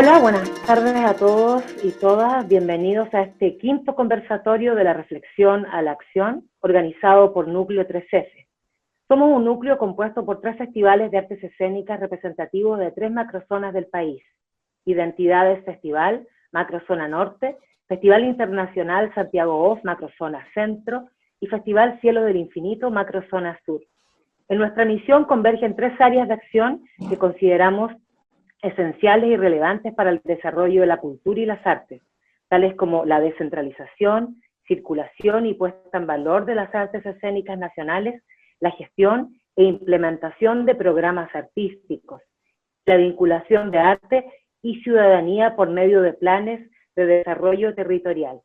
Hola, buenas tardes a todos y todas. Bienvenidos a este quinto conversatorio de la reflexión a la acción, organizado por Núcleo 3F. Somos un núcleo compuesto por 3 festivales de artes escénicas representativos de 3 macrozonas del país. Identidades Festival, Macrozona Norte, Festival Internacional Santiago Off, Macrozona Centro, y Festival Cielo del Infinito, Macrozona Sur. En nuestra misión convergen 3 áreas de acción que consideramos esenciales y relevantes para el desarrollo de la cultura y las artes, tales como la descentralización, circulación y puesta en valor de las artes escénicas nacionales, la gestión e implementación de programas artísticos, la vinculación de arte y ciudadanía por medio de planes de desarrollo territorial.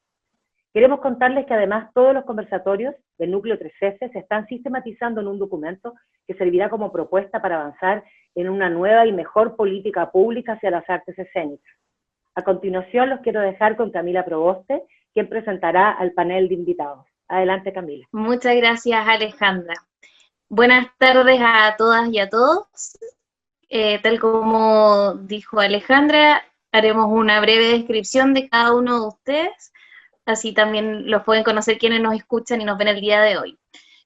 Queremos contarles que además todos los conversatorios del Núcleo 3F se están sistematizando en un documento que servirá como propuesta para avanzar en una nueva y mejor política pública hacia las artes escénicas. A continuación los quiero dejar con Camila Proboste, quien presentará al panel de invitados. Adelante, Camila. Muchas gracias, Alejandra. Buenas tardes a todas y a todos. Tal como dijo Alejandra, haremos una breve descripción de cada uno de ustedes, así también los pueden conocer quienes nos escuchan y nos ven el día de hoy.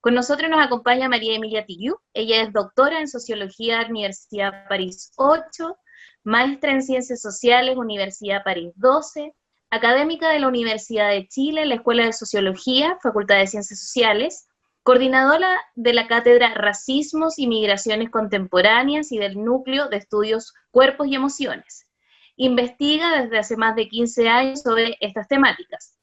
Con nosotros nos acompaña María Emilia Tillú. Ella es doctora en Sociología de la Universidad París 8, maestra en Ciencias Sociales, Universidad París 12, académica de la Universidad de Chile, la Escuela de Sociología, Facultad de Ciencias Sociales, coordinadora de la cátedra Racismos y Migraciones Contemporáneas y del Núcleo de Estudios Cuerpos y Emociones. Investiga desde hace más de 15 años sobre estas temáticas.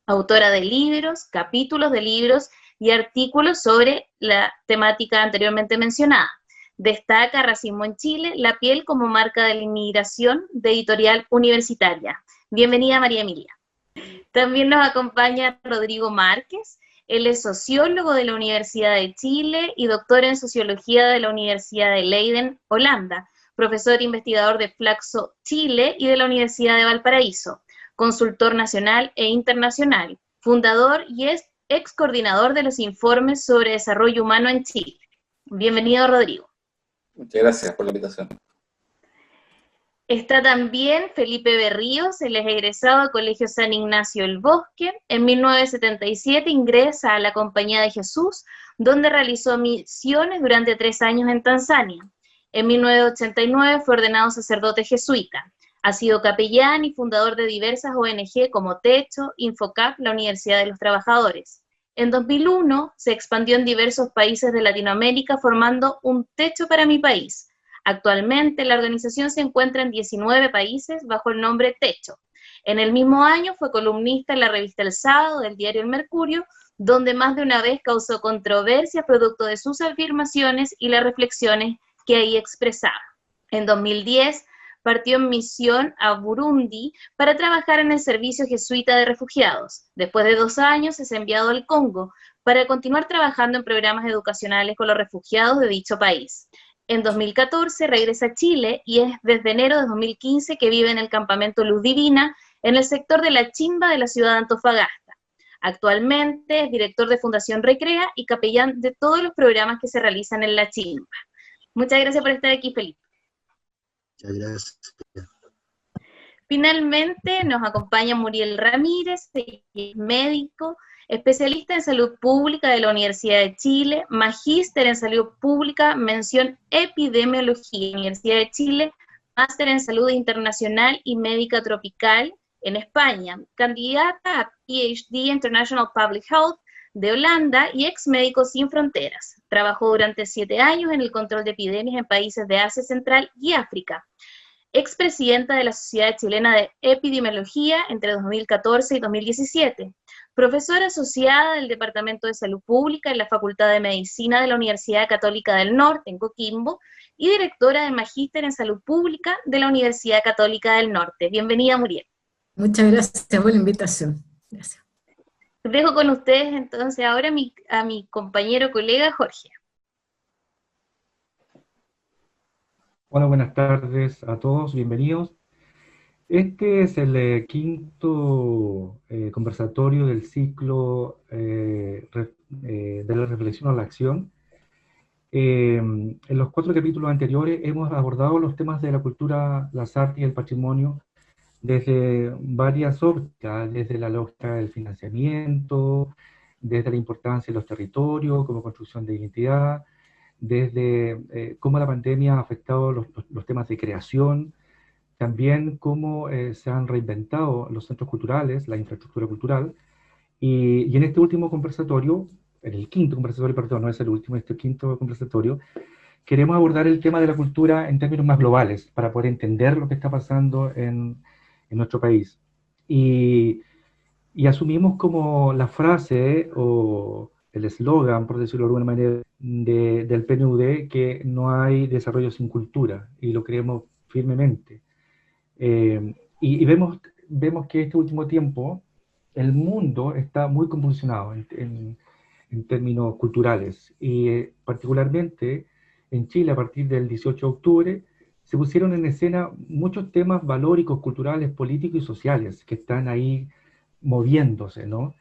Autora de libros, capítulos de libros y artículos sobre la temática anteriormente mencionada. Destaca Racismo en Chile, la piel como marca de la inmigración, de Editorial Universitaria. Bienvenida, María Emilia. También nos acompaña Rodrigo Márquez. Él es sociólogo de la Universidad de Chile y doctor en Sociología de la Universidad de Leiden, Holanda, profesor e investigador de Flaxo, Chile y de la Universidad de Valparaíso, consultor nacional e internacional, fundador y ex coordinador de los informes sobre desarrollo humano en Chile. Bienvenido, Rodrigo. Muchas gracias por la invitación. Está también Felipe Berríos, él es egresado del Colegio San Ignacio del Bosque. En 1977 ingresa a la Compañía de Jesús, donde realizó misiones durante 3 años en Tanzania. En 1989 fue ordenado sacerdote jesuita. Ha sido capellán y fundador de diversas ONG como Techo, Infocap, la Universidad de los Trabajadores. En 2001 se expandió en diversos países de Latinoamérica formando Un Techo para mi País. Actualmente la organización se encuentra en 19 países bajo el nombre Techo. En el mismo año fue columnista en la revista El Sábado del diario El Mercurio, donde más de una vez causó controversia producto de sus afirmaciones y las reflexiones que ahí expresaba. En 2010 partió en misión a Burundi para trabajar en el Servicio Jesuita de Refugiados. Después de 2 años es enviado al Congo para continuar trabajando en programas educacionales con los refugiados de dicho país. En 2014 regresa a Chile y es desde enero de 2015 que vive en el campamento Luz Divina en el sector de La Chimba de la ciudad de Antofagasta. Actualmente es director de Fundación Recrea y capellán de todos los programas que se realizan en La Chimba. Muchas gracias por estar aquí, Felipe. Muchas gracias. Finalmente nos acompaña Muriel Ramírez, médico, especialista en salud pública de la Universidad de Chile, magíster en salud pública, mención epidemiología, Universidad de Chile, máster en salud internacional y médica tropical en España, candidata a PhD International Public Health de Holanda y ex Médicos Sin Fronteras. Trabajó durante 7 años en el control de epidemias en países de Asia Central y África. Expresidenta de la Sociedad Chilena de Epidemiología entre 2014 y 2017. Profesora asociada del Departamento de Salud Pública en la Facultad de Medicina de la Universidad Católica del Norte, en Coquimbo, y directora del Magíster en Salud Pública de la Universidad Católica del Norte. Bienvenida, Muriel. Muchas gracias por la invitación. Gracias. Dejo con ustedes entonces ahora a mi compañero colega Jorge. Hola, buenas tardes a todos, bienvenidos. Este es el quinto conversatorio del ciclo de la reflexión a la acción. En los 4 capítulos anteriores hemos abordado los temas de la cultura, las artes y el patrimonio desde varias ópticas, desde la lógica del financiamiento, desde la importancia de los territorios como construcción de identidad, desde cómo la pandemia ha afectado los temas de creación, también cómo se han reinventado los centros culturales, la infraestructura cultural, y en este último conversatorio, en el quinto conversatorio, perdón, no es el último, este quinto conversatorio, queremos abordar el tema de la cultura en términos más globales, para poder entender lo que está pasando en nuestro país. Y asumimos como la frase o el eslogan, por decirlo de alguna manera, del PNUD, que no hay desarrollo sin cultura, y lo creemos firmemente. Y vemos que este último tiempo el mundo está muy convulsionado en términos culturales, y particularmente en Chile, a partir del 18 de octubre, se pusieron en escena muchos temas valóricos, culturales, políticos y sociales que están ahí moviéndose, ¿no?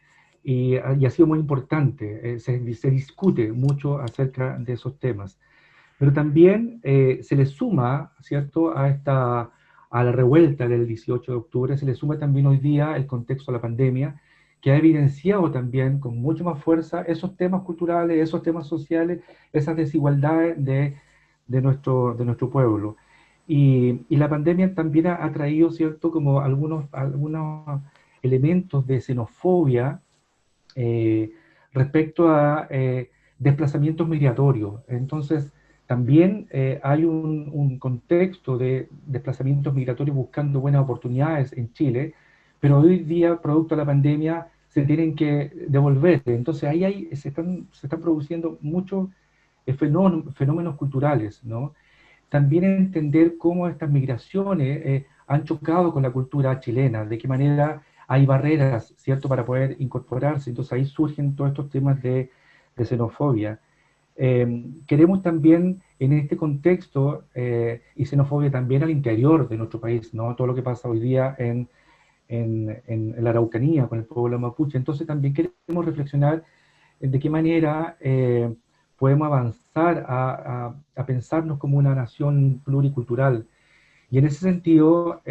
Y ha sido muy importante, se discute mucho acerca de esos temas. Pero también se le suma, ¿cierto?, a la revuelta del 18 de octubre, se le suma también hoy día el contexto de la pandemia, que ha evidenciado también con mucho más fuerza esos temas culturales, esos temas sociales, esas desigualdades de nuestro pueblo. Y la pandemia también ha traído, ¿cierto?, como algunos elementos de xenofobia respecto a desplazamientos migratorios. Entonces, también hay un contexto de desplazamientos migratorios buscando buenas oportunidades en Chile, pero hoy día, producto de la pandemia, se tienen que devolver. Entonces, ahí se están produciendo muchos fenómenos culturales, ¿no? También entender cómo estas migraciones han chocado con la cultura chilena, de qué manera hay barreras, ¿cierto?, para poder incorporarse. Entonces ahí surgen todos estos temas de xenofobia. Queremos también en este contexto, y xenofobia también al interior de nuestro país, ¿no?, todo lo que pasa hoy día en la Araucanía con el pueblo mapuche. Entonces también queremos reflexionar de qué manera podemos avanzar a pensarnos como una nación pluricultural. Y en ese sentido,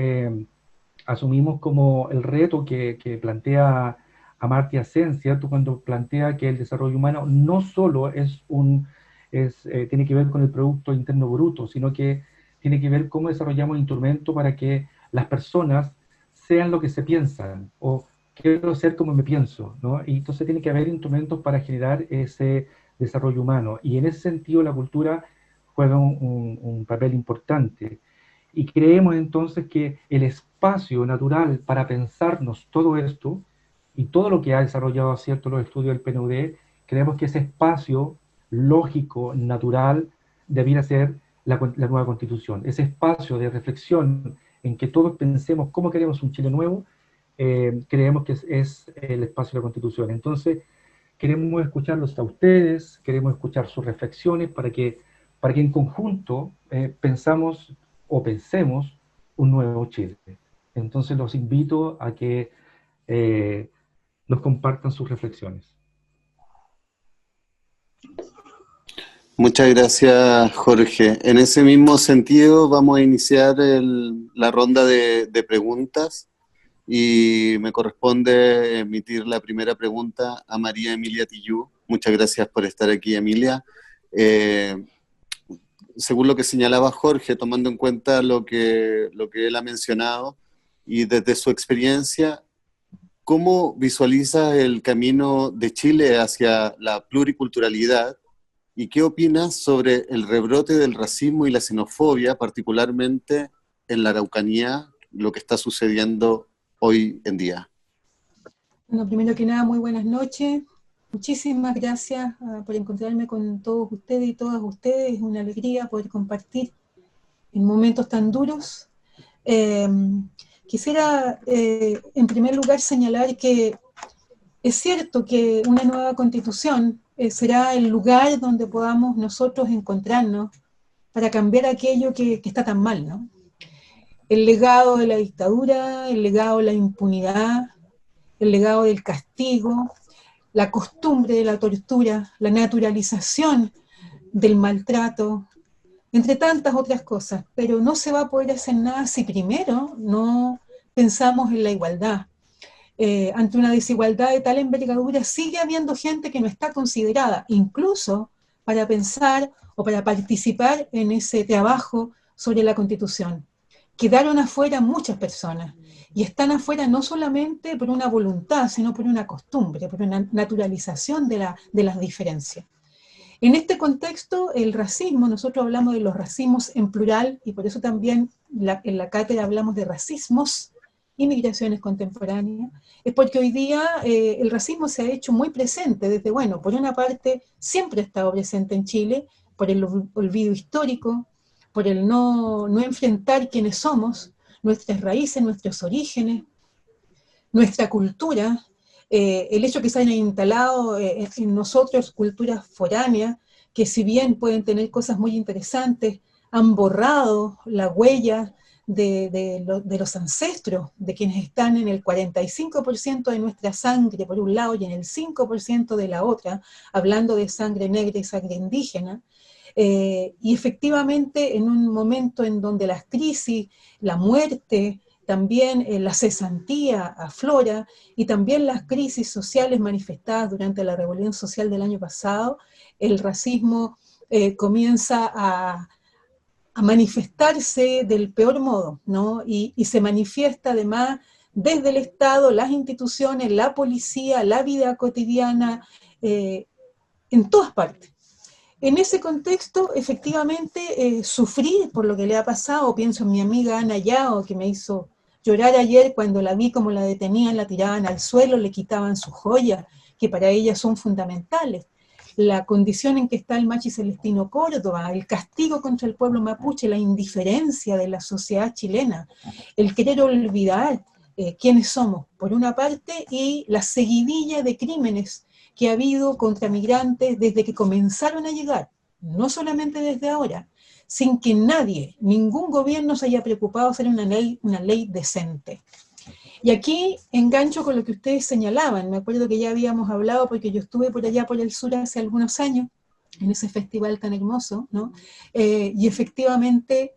asumimos como el reto que plantea Amartya Sen, ¿cierto?, cuando plantea que el desarrollo humano no solo tiene que ver con el Producto Interno Bruto, sino que tiene que ver cómo desarrollamos instrumentos para que las personas sean lo que se piensan, o quiero ser como me pienso, ¿no? Y entonces tiene que haber instrumentos para generar ese desarrollo humano. Y en ese sentido la cultura juega un papel importante. Y creemos entonces que el espacio natural para pensarnos todo esto, y todo lo que ha desarrollado, ¿cierto?, los estudios del PNUD, creemos que ese espacio lógico, natural, debiera ser la nueva Constitución. Ese espacio de reflexión en que todos pensemos cómo queremos un Chile nuevo, creemos que es el espacio de la Constitución. Entonces, queremos escucharlos a ustedes, queremos escuchar sus reflexiones para que en conjunto pensemos un nuevo Chile. Entonces los invito a que nos compartan sus reflexiones. Muchas gracias, Jorge. En ese mismo sentido, vamos a iniciar la ronda de preguntas y me corresponde emitir la primera pregunta a María Emilia Tillú. Muchas gracias por estar aquí, Emilia. Según lo que señalaba Jorge, tomando en cuenta lo que él ha mencionado y desde su experiencia, ¿cómo visualiza el camino de Chile hacia la pluriculturalidad? ¿Y qué opinas sobre el rebrote del racismo y la xenofobia, particularmente en la Araucanía, lo que está sucediendo hoy en día? Bueno, primero que nada, muy buenas noches. Muchísimas gracias por encontrarme con todos ustedes y todas ustedes. Es una alegría poder compartir en momentos tan duros. Quisiera, en primer lugar, señalar que es cierto que una nueva constitución será el lugar donde podamos nosotros encontrarnos para cambiar aquello que está tan mal, ¿no? El legado de la dictadura, el legado de la impunidad, el legado del castigo, la costumbre de la tortura, la naturalización del maltrato, entre tantas otras cosas, pero no se va a poder hacer nada si primero no pensamos en la igualdad. Ante una desigualdad de tal envergadura sigue habiendo gente que no está considerada, incluso para pensar o para participar en ese trabajo sobre la Constitución. Quedaron afuera muchas personas, y están afuera no solamente por una voluntad, sino por una costumbre, por una naturalización de las diferencias. En este contexto, el racismo, nosotros hablamos de los racismos en plural, y por eso también en la cátedra hablamos de racismos y migraciones contemporáneas, es porque hoy día el racismo se ha hecho muy presente, desde, bueno, por una parte, siempre ha estado presente en Chile, por el olvido histórico, por el no enfrentar quiénes somos, nuestras raíces, nuestros orígenes, nuestra cultura, el hecho que se hayan instalado en nosotros culturas foráneas, que si bien pueden tener cosas muy interesantes, han borrado la huella de los ancestros, de quienes están en el 45% de nuestra sangre por un lado y en el 5% de la otra, hablando de sangre negra y sangre indígena. Y efectivamente en un momento en donde las crisis, la muerte, también la cesantía aflora, y también las crisis sociales manifestadas durante la Revolución Social del año pasado, el racismo comienza a manifestarse del peor modo, ¿no? Y se manifiesta además desde el Estado, las instituciones, la policía, la vida cotidiana, en todas partes. En ese contexto, efectivamente, sufrir por lo que le ha pasado, pienso en mi amiga Ana Yao, que me hizo llorar ayer cuando la vi como la detenían, la tiraban al suelo, le quitaban sus joyas, que para ella son fundamentales. La condición en que está el Machi Celestino Córdoba, el castigo contra el pueblo mapuche, la indiferencia de la sociedad chilena, el querer olvidar quiénes somos, por una parte, y la seguidilla de crímenes que ha habido contra migrantes desde que comenzaron a llegar, no solamente desde ahora, sin que nadie, ningún gobierno se haya preocupado de hacer una ley decente. Y aquí engancho con lo que ustedes señalaban, me acuerdo que ya habíamos hablado porque yo estuve por allá por el sur hace algunos años, en ese festival tan hermoso, ¿no? Y efectivamente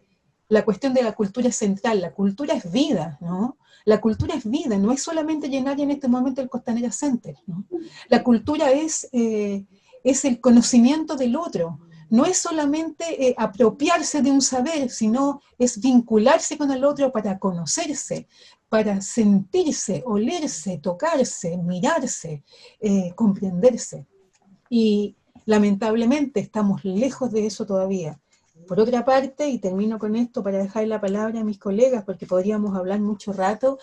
la cuestión de la cultura es central, la cultura es vida, ¿no? La cultura es vida, no es solamente llenar en este momento el Costanera Center, ¿no? La cultura es el conocimiento del otro, no es solamente apropiarse de un saber, sino es vincularse con el otro para conocerse, para sentirse, olerse, tocarse, mirarse, comprenderse. Y lamentablemente estamos lejos de eso todavía. Por otra parte, y termino con esto para dejar la palabra a mis colegas, porque podríamos hablar mucho rato,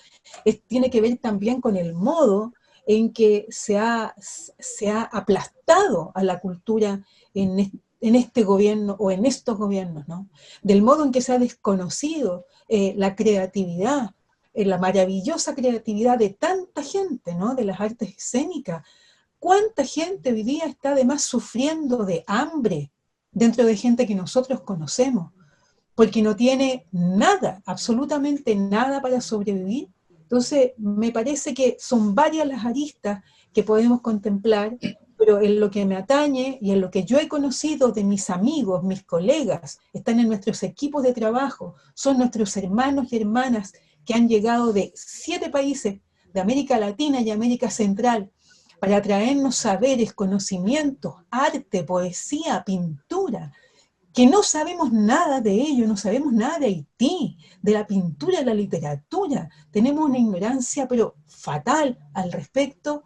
tiene que ver también con el modo en que se ha aplastado a la cultura en este gobierno o en estos gobiernos, ¿no? Del modo en que se ha desconocido la creatividad, la maravillosa creatividad de tanta gente, ¿no? De las artes escénicas. ¿Cuánta gente hoy día está además sufriendo de hambre dentro de gente que nosotros conocemos? Porque no tiene nada, absolutamente nada para sobrevivir. Entonces, me parece que son varias las aristas que podemos contemplar, pero en lo que me atañe y en lo que yo he conocido de mis amigos, mis colegas, están en nuestros equipos de trabajo, son nuestros hermanos y hermanas que han llegado de 7 países de América Latina y América Central para traernos saberes, conocimientos, arte, poesía, pintura, que no sabemos nada de ello, no sabemos nada de Haití, de la pintura, de la literatura, tenemos una ignorancia pero fatal al respecto.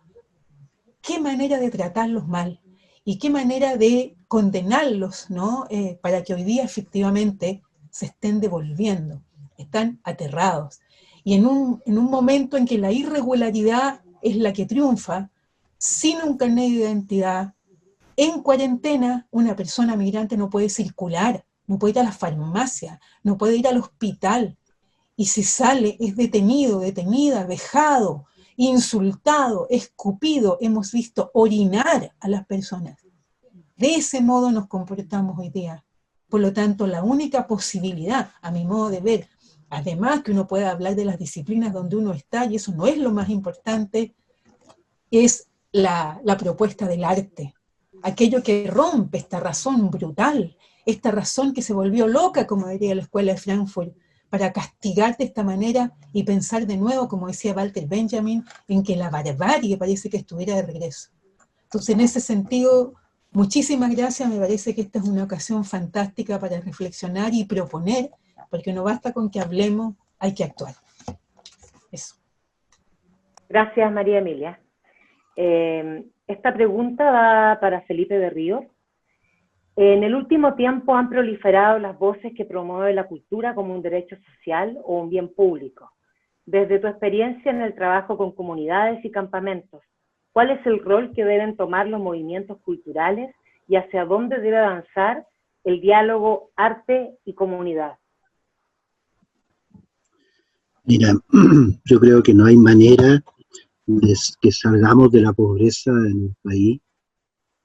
Qué manera de tratarlos mal y qué manera de condenarlos, ¿no? Para que hoy día efectivamente se estén devolviendo, están aterrados. Y en un momento en que la irregularidad es la que triunfa, sin un carnet de identidad, en cuarentena, una persona migrante no puede circular, no puede ir a la farmacia, no puede ir al hospital, y si sale es detenido, detenida, vejado, insultado, escupido, hemos visto orinar a las personas. De ese modo nos comportamos hoy día. Por lo tanto, la única posibilidad, a mi modo de ver, además que uno pueda hablar de las disciplinas donde uno está, y eso no es lo más importante, es la propuesta del arte. aquello que rompe esta razón brutal, esta razón que se volvió loca, como diría la Escuela de Frankfurt, para castigar de esta manera y pensar de nuevo, como decía Walter Benjamin, en que la barbarie parece que estuviera de regreso. Entonces, en ese sentido, muchísimas gracias, me parece que esta es una ocasión fantástica para reflexionar y proponer, porque no basta con que hablemos, hay que actuar. Eso. Gracias, María Emilia. Esta pregunta va para Felipe de Ríos. En el último tiempo han proliferado las voces que promueven la cultura como un derecho social o un bien público. Desde tu experiencia en el trabajo con comunidades y campamentos, ¿cuál es el rol que deben tomar los movimientos culturales y hacia dónde debe avanzar el diálogo arte y comunidad? Mira, yo creo que no hay manera de que salgamos de la pobreza en el país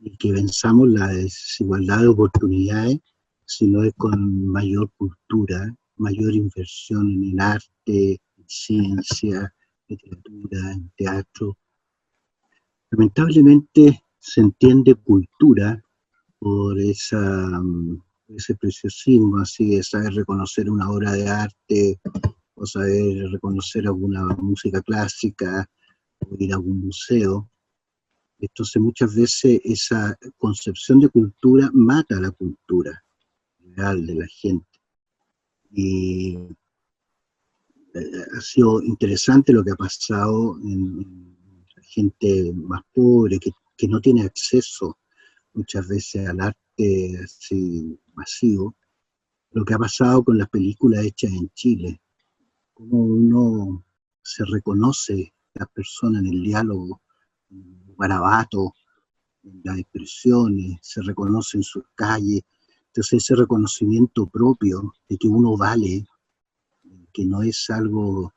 y que venzamos la desigualdad de oportunidades, sino es con mayor cultura, mayor inversión en el arte, en ciencia, literatura, en teatro. Lamentablemente se entiende cultura por ese preciosismo, así de saber reconocer una obra de arte, o saber reconocer alguna música clásica, o ir a algún museo. Entonces muchas veces esa concepción de cultura mata la cultura real de la gente. Y ha sido interesante lo que ha pasado en la gente más pobre, que no tiene acceso muchas veces al arte así masivo, lo que ha pasado con las películas hechas en Chile, cómo uno se reconoce las personas en el diálogo, en el garabato, en las expresiones, se reconoce en sus calles. Entonces ese reconocimiento propio de que uno vale, que no es algo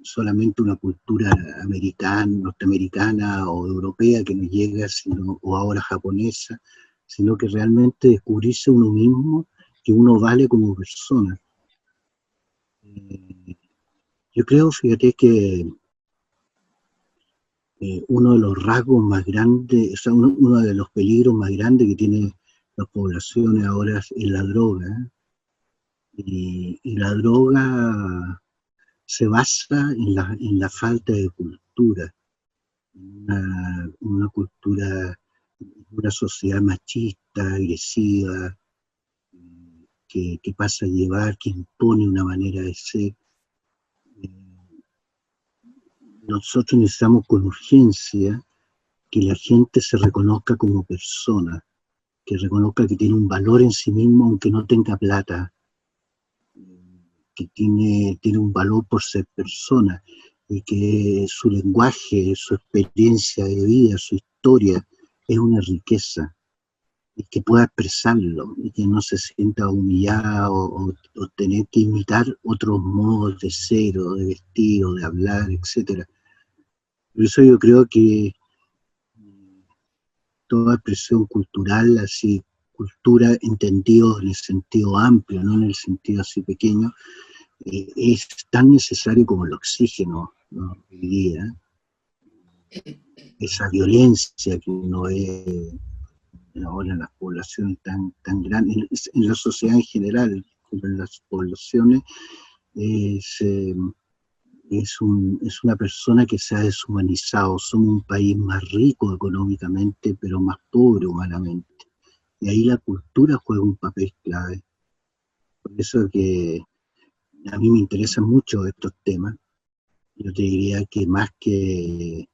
solamente una cultura americana, norteamericana o europea que nos llega, sino, o ahora japonesa, sino que realmente descubrirse uno mismo, que uno vale como persona. Yo creo, fíjate, que uno de los rasgos más grandes, o sea, uno de los peligros más grandes que tienen las poblaciones ahora es la droga. Y la droga se basa en la falta de cultura, una cultura, una sociedad machista, agresiva, que pasa a llevar, que impone una manera de ser. Nosotros necesitamos con urgencia que la gente se reconozca como persona, que reconozca que tiene un valor en sí mismo aunque no tenga plata, que tiene un valor por ser persona, y que su lenguaje, su experiencia de vida, su historia es una riqueza, y que pueda expresarlo, y que no se sienta humillado o tener que imitar otros modos de ser, o de vestir, o de hablar, etc. Por eso yo creo que toda expresión cultural, así, cultura entendido en el sentido amplio, no en el sentido así pequeño, es tan necesario como el oxígeno, ¿no? Hoy día, esa violencia que uno ve ahora en las poblaciones tan grandes, en la sociedad en general, pero en las poblaciones, es una persona que se ha deshumanizado. Somos un país más rico económicamente, pero más pobre humanamente. Y ahí la cultura juega un papel clave. Por eso que a mí me interesan mucho estos temas. Yo te diría que más que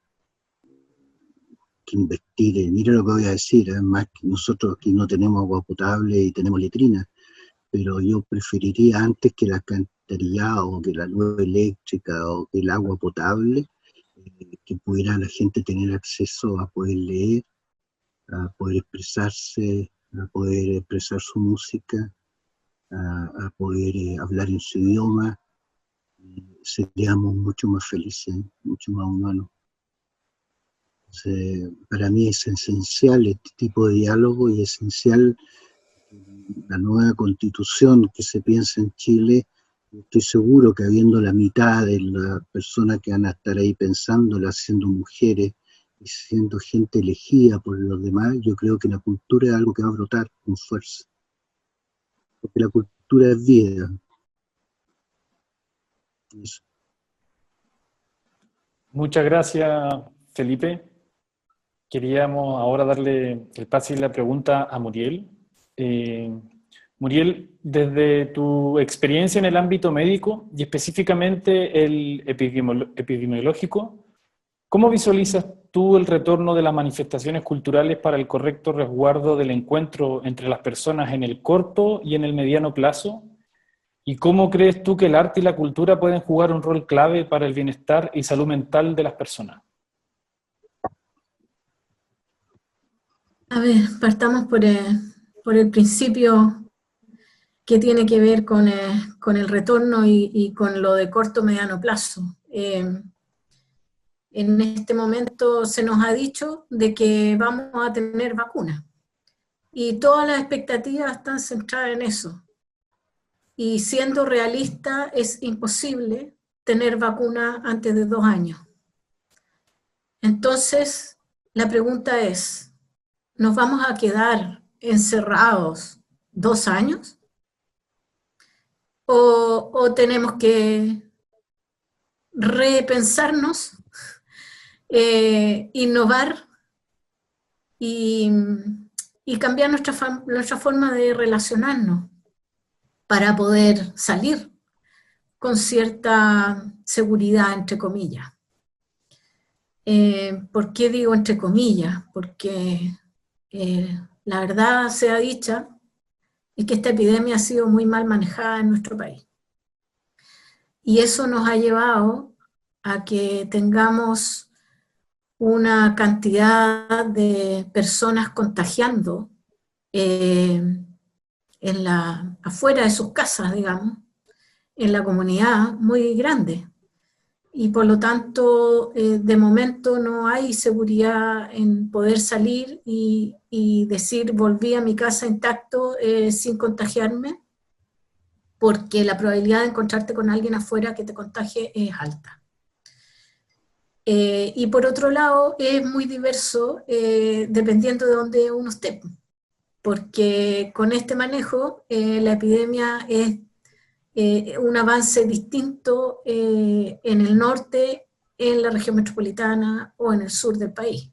investir, mira lo que voy a decir, más que nosotros aquí no tenemos agua potable y tenemos letrinas, pero yo preferiría antes que la alcantarillado, o que la luz eléctrica, o que el agua potable, que pudiera la gente tener acceso a poder leer, a poder expresarse, a poder expresar su música, a poder hablar en su idioma. Seríamos mucho más felices, mucho más humanos. Entonces, para mí es esencial este tipo de diálogo, y esencial la nueva constitución que se piensa en Chile. Estoy seguro que habiendo la mitad de las personas que van a estar ahí pensándola, siendo mujeres, y siendo gente elegida por los demás, yo creo que la cultura es algo que va a brotar con fuerza. Porque la cultura es vida. Eso. Muchas gracias, Felipe. Queríamos ahora darle el pase y la pregunta a Muriel. Muriel, desde tu experiencia en el ámbito médico y específicamente el epidemiológico, ¿cómo visualizas tú el retorno de las manifestaciones culturales para el correcto resguardo del encuentro entre las personas en el corto y en el mediano plazo? ¿Y cómo crees tú que el arte y la cultura pueden jugar un rol clave para el bienestar y salud mental de las personas? A ver, partamos por el principio que tiene que ver con el retorno y con lo de corto mediano plazo. En este momento se nos ha dicho de que vamos a tener vacuna y todas las expectativas están centradas en eso. Y siendo realista, es imposible tener vacuna antes de 2 años. Entonces, la pregunta es, ¿nos vamos a quedar encerrados 2 años? ¿O tenemos que repensarnos, innovar y cambiar nuestra forma de relacionarnos para poder salir con cierta seguridad, entre comillas? ¿Por qué digo entre comillas? Porque la verdad sea dicha, es que esta epidemia ha sido muy mal manejada en nuestro país. Y eso nos ha llevado a que tengamos una cantidad de personas contagiando afuera de sus casas, digamos, en la comunidad muy grande. Y por lo tanto, de momento no hay seguridad en poder salir y decir volví a mi casa intacto sin contagiarme, porque la probabilidad de encontrarte con alguien afuera que te contagie es alta. Y por otro lado, es muy diverso dependiendo de dónde uno esté, porque con este manejo la epidemia es un avance distinto en el norte, en la región metropolitana o en el sur del país.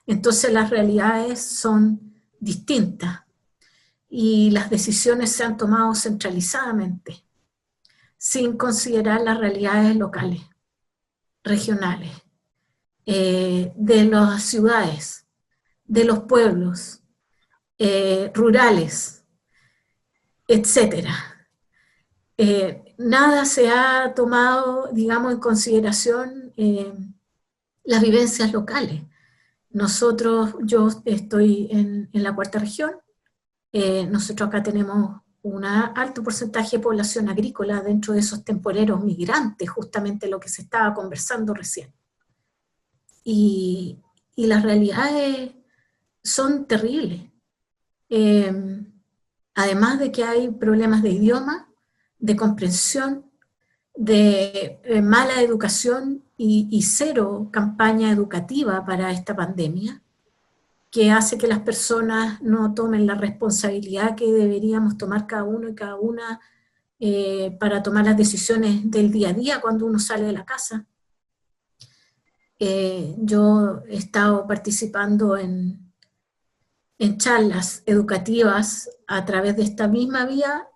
Entonces las realidades son distintas y las decisiones se han tomado centralizadamente, sin considerar las realidades locales, regionales, de las ciudades, de los pueblos, rurales, etcétera. Nada se ha tomado, digamos, en consideración las vivencias locales. Yo estoy en la 4ª región, nosotros acá tenemos un alto porcentaje de población agrícola dentro de esos temporeros migrantes, justamente lo que se estaba conversando recién. Y las realidades son terribles. Además de que hay problemas de idioma, de comprensión, de mala educación y cero campaña educativa para esta pandemia, que hace que las personas no tomen la responsabilidad que deberíamos tomar cada uno y cada una para tomar las decisiones del día a día cuando uno sale de la casa. Yo he estado participando en charlas educativas a través de esta misma vía,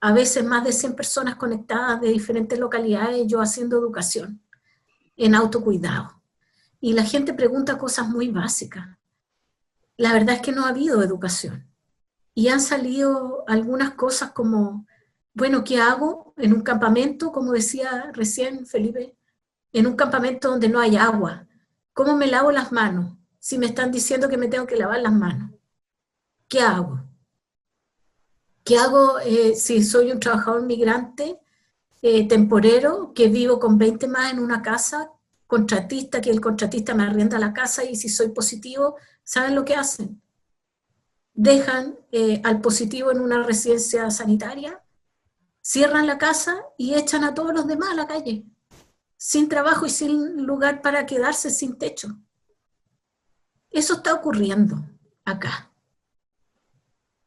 a veces más de 100 personas conectadas de diferentes localidades, yo haciendo educación en autocuidado. Y la gente pregunta cosas muy básicas. La verdad es que no ha habido educación. Y han salido algunas cosas como, bueno, ¿qué hago en un campamento? Como decía recién Felipe, en un campamento donde no hay agua. ¿Cómo me lavo las manos? Si me están diciendo que me tengo que lavar las manos. ¿Qué hago? ¿Qué hago si soy un trabajador migrante temporero que vivo con 20 más en una casa, contratista, que el contratista me arrienda la casa y si soy positivo, ¿saben lo que hacen? Dejan al positivo en una residencia sanitaria, cierran la casa y echan a todos los demás a la calle, sin trabajo y sin lugar para quedarse, sin techo. Eso está ocurriendo acá.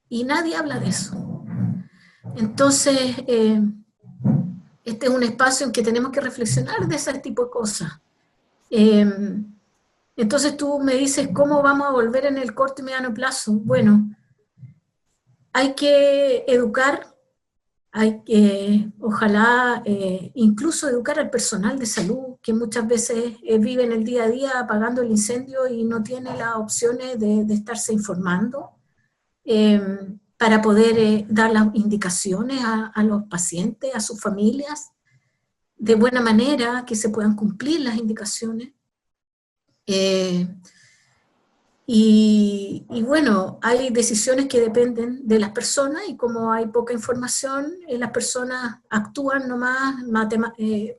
Y nadie habla de eso. Entonces, este es un espacio en que tenemos que reflexionar de ese tipo de cosas. Entonces tú me dices, ¿cómo vamos a volver en el corto y mediano plazo? Bueno, hay que educar, hay que, ojalá, incluso educar al personal de salud, que muchas veces vive en el día a día apagando el incendio y no tiene las opciones de estarse informando, para poder dar las indicaciones a los pacientes, a sus familias, de buena manera, que se puedan cumplir las indicaciones. Y bueno, hay decisiones que dependen de las personas, y como hay poca información, las personas actúan nomás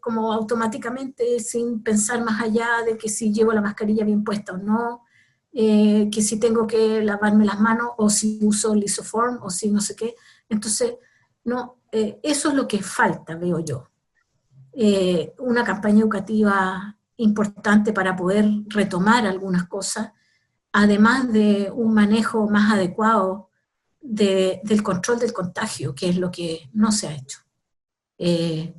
como automáticamente, sin pensar más allá de que si llevo la mascarilla bien puesta o no, que si tengo que lavarme las manos, o si uso Lisoform, o si no sé qué. Entonces, no, eso es lo que falta, veo yo. Una campaña educativa importante para poder retomar algunas cosas, además de un manejo más adecuado del control del contagio, que es lo que no se ha hecho. El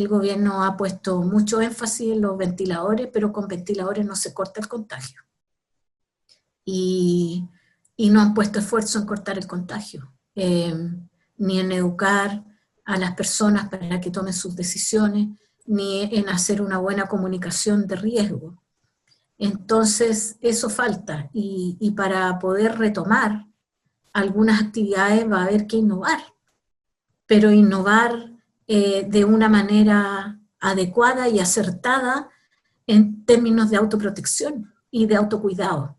gobierno ha puesto mucho énfasis en los ventiladores, pero con ventiladores no se corta el contagio. Y no han puesto esfuerzo en cortar el contagio, ni en educar a las personas para que tomen sus decisiones, ni en hacer una buena comunicación de riesgo. Entonces, eso falta, y para poder retomar algunas actividades va a haber que innovar, pero innovar de una manera adecuada y acertada en términos de autoprotección y de autocuidado.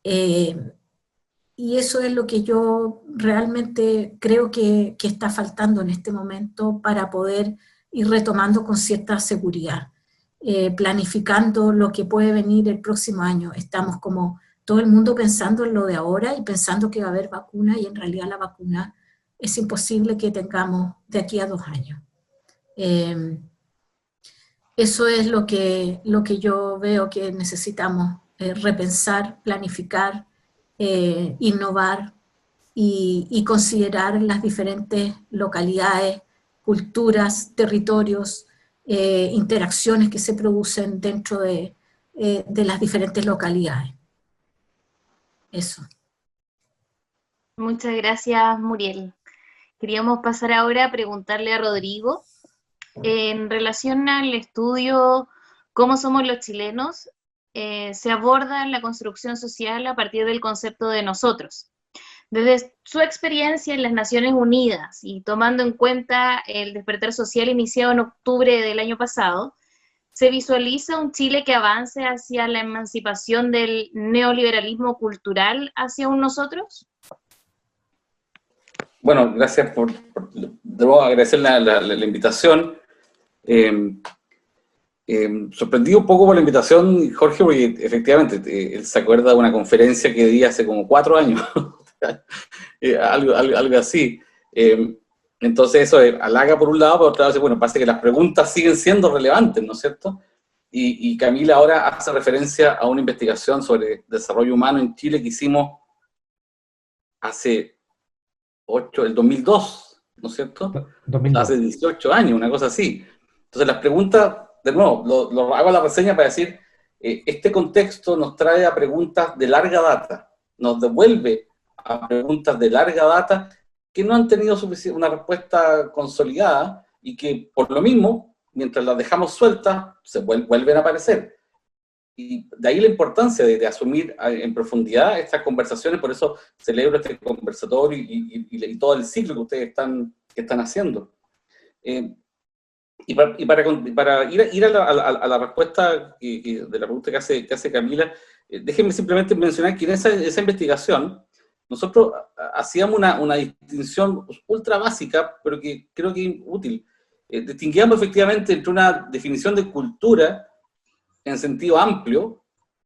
Y eso es lo que yo realmente creo que está faltando en este momento para poder ir retomando con cierta seguridad. Planificando lo que puede venir el próximo año. Estamos como todo el mundo pensando en lo de ahora y pensando que va a haber vacuna, y en realidad la vacuna es imposible que tengamos de aquí a 2 años. Eso es lo que yo veo que necesitamos repensar, planificar, innovar y considerar las diferentes localidades, culturas, territorios, interacciones que se producen dentro de las diferentes localidades. Eso. Muchas gracias, Muriel. Queríamos pasar ahora a preguntarle a Rodrigo, en relación al estudio ¿Cómo somos los chilenos? Se aborda la construcción social a partir del concepto de nosotros. Desde su experiencia en las Naciones Unidas y tomando en cuenta el despertar social iniciado en octubre del año pasado, ¿se visualiza un Chile que avance hacia la emancipación del neoliberalismo cultural hacia un nosotros? Bueno, gracias debo agradecer la invitación. Sorprendido un poco por la invitación, Jorge, porque efectivamente él se acuerda de una conferencia que di hace como 4 años, algo así. Entonces eso halaga por un lado, por otro lado, bueno, parece que las preguntas siguen siendo relevantes, ¿no es cierto? Y Camila ahora hace referencia a una investigación sobre desarrollo humano en Chile que hicimos hace el 2002, ¿no es cierto? 2002. Hace 18 años, una cosa así. Entonces las preguntas, de nuevo, lo hago la reseña para decir, este contexto nos trae a preguntas de larga data, nos devuelve a preguntas de larga data que no han tenido una respuesta consolidada, y que por lo mismo, mientras las dejamos sueltas, se vuelven a aparecer. Y de ahí la importancia de asumir en profundidad estas conversaciones. Por eso celebro este conversatorio y todo el ciclo que ustedes están haciendo. Y para ir a la respuesta de la pregunta que hace Camila, déjenme simplemente mencionar que en esa investigación nosotros hacíamos una distinción ultra básica, pero que creo que es útil. Distinguíamos efectivamente entre una definición de cultura en sentido amplio,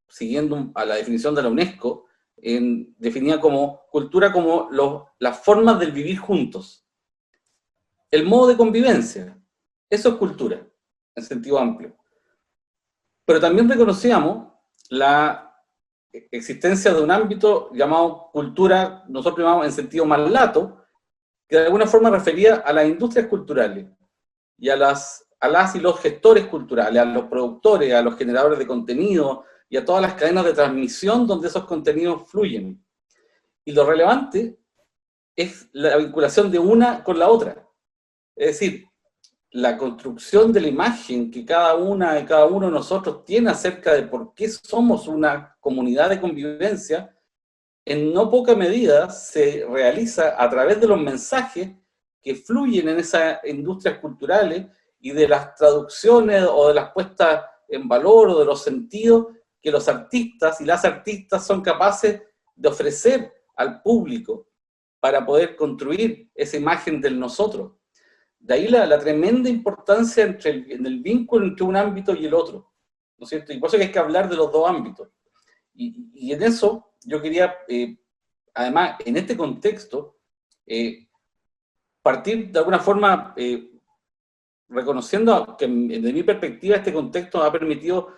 siguiendo a la definición de la UNESCO, definida como cultura como las formas del vivir juntos, el modo de convivencia. Eso es cultura, en sentido amplio. Pero también reconocíamos la existencia de un ámbito llamado cultura, nosotros llamamos en sentido más lato, que de alguna forma refería a las industrias culturales y a las y los gestores culturales, a los productores, a los generadores de contenido y a todas las cadenas de transmisión donde esos contenidos fluyen. Y lo relevante es la vinculación de una con la otra. Es decir, la construcción de la imagen que cada una y cada uno de nosotros tiene acerca de por qué somos una comunidad de convivencia, en no poca medida se realiza a través de los mensajes que fluyen en esas industrias culturales y de las traducciones o de las puestas en valor o de los sentidos que los artistas y las artistas son capaces de ofrecer al público para poder construir esa imagen del nosotros. De ahí la tremenda importancia en el vínculo entre un ámbito y el otro, ¿no es cierto? Y por eso que hay que hablar de los dos ámbitos. Y en eso yo quería, además, en este contexto, partir de alguna forma reconociendo que desde mi perspectiva este contexto ha permitido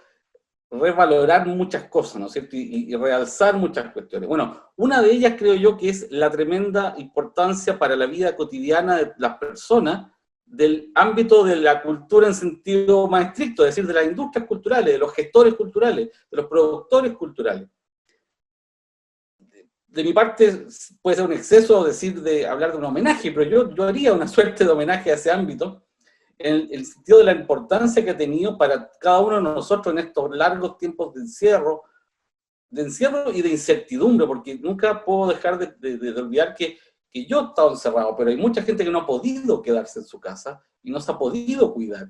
revalorar muchas cosas, ¿no es cierto? Y realzar muchas cuestiones. Bueno, una de ellas creo yo que es la tremenda importancia para la vida cotidiana de las personas del ámbito de la cultura en sentido más estricto, es decir, de las industrias culturales, de los gestores culturales, de los productores culturales. De mi parte puede ser un exceso hablar de un homenaje, pero yo haría una suerte de homenaje a ese ámbito, en el sentido de la importancia que ha tenido para cada uno de nosotros en estos largos tiempos de encierro y de incertidumbre, porque nunca puedo dejar de olvidar que yo he estado encerrado, pero hay mucha gente que no ha podido quedarse en su casa y no se ha podido cuidar.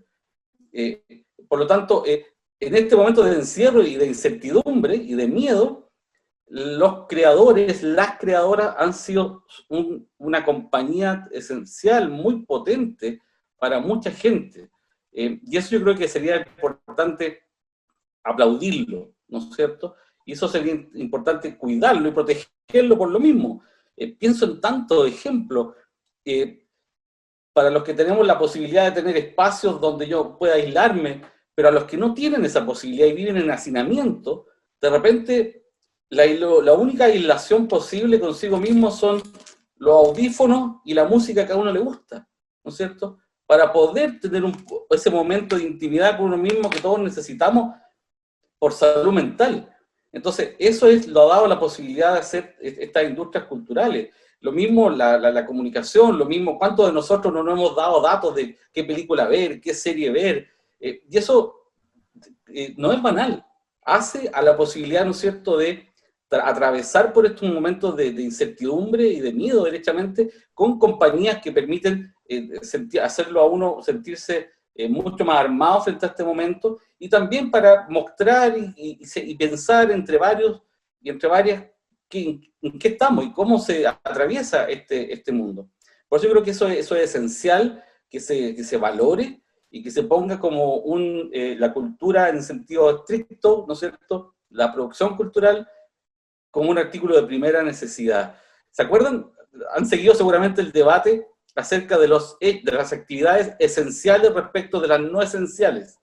Por lo tanto, en este momento de encierro y de incertidumbre y de miedo, los creadores, las creadoras han sido una compañía esencial, muy potente, para mucha gente. Y eso yo creo que sería importante aplaudirlo, ¿no es cierto? Y eso sería importante cuidarlo y protegerlo por lo mismo. Pienso en tantos ejemplos. Para los que tenemos la posibilidad de tener espacios donde yo pueda aislarme, pero a los que no tienen esa posibilidad y viven en hacinamiento, de repente la única aislación posible consigo mismo son los audífonos y la música que a uno le gusta, ¿no es cierto? Para poder tener ese momento de intimidad con uno mismo que todos necesitamos por salud mental. Entonces, eso lo ha dado la posibilidad de hacer estas industrias culturales. Lo mismo la comunicación, lo mismo cuántos de nosotros no nos hemos dado datos de qué película ver, qué serie ver, y eso no es banal. Hace a la posibilidad, ¿no es cierto?, de atravesar por estos momentos de incertidumbre y de miedo, derechamente, con compañías que permiten hacerlo a uno sentirse mucho más armado frente a este momento, y también para mostrar y pensar entre varios y entre varias en qué estamos y cómo se atraviesa este mundo. Por eso yo creo que eso es esencial, que se valore y que se ponga como la cultura en sentido estricto, ¿no es cierto?, la producción cultural, como un artículo de primera necesidad. ¿Se acuerdan? Han seguido seguramente el debate acerca de las actividades esenciales respecto de las no esenciales,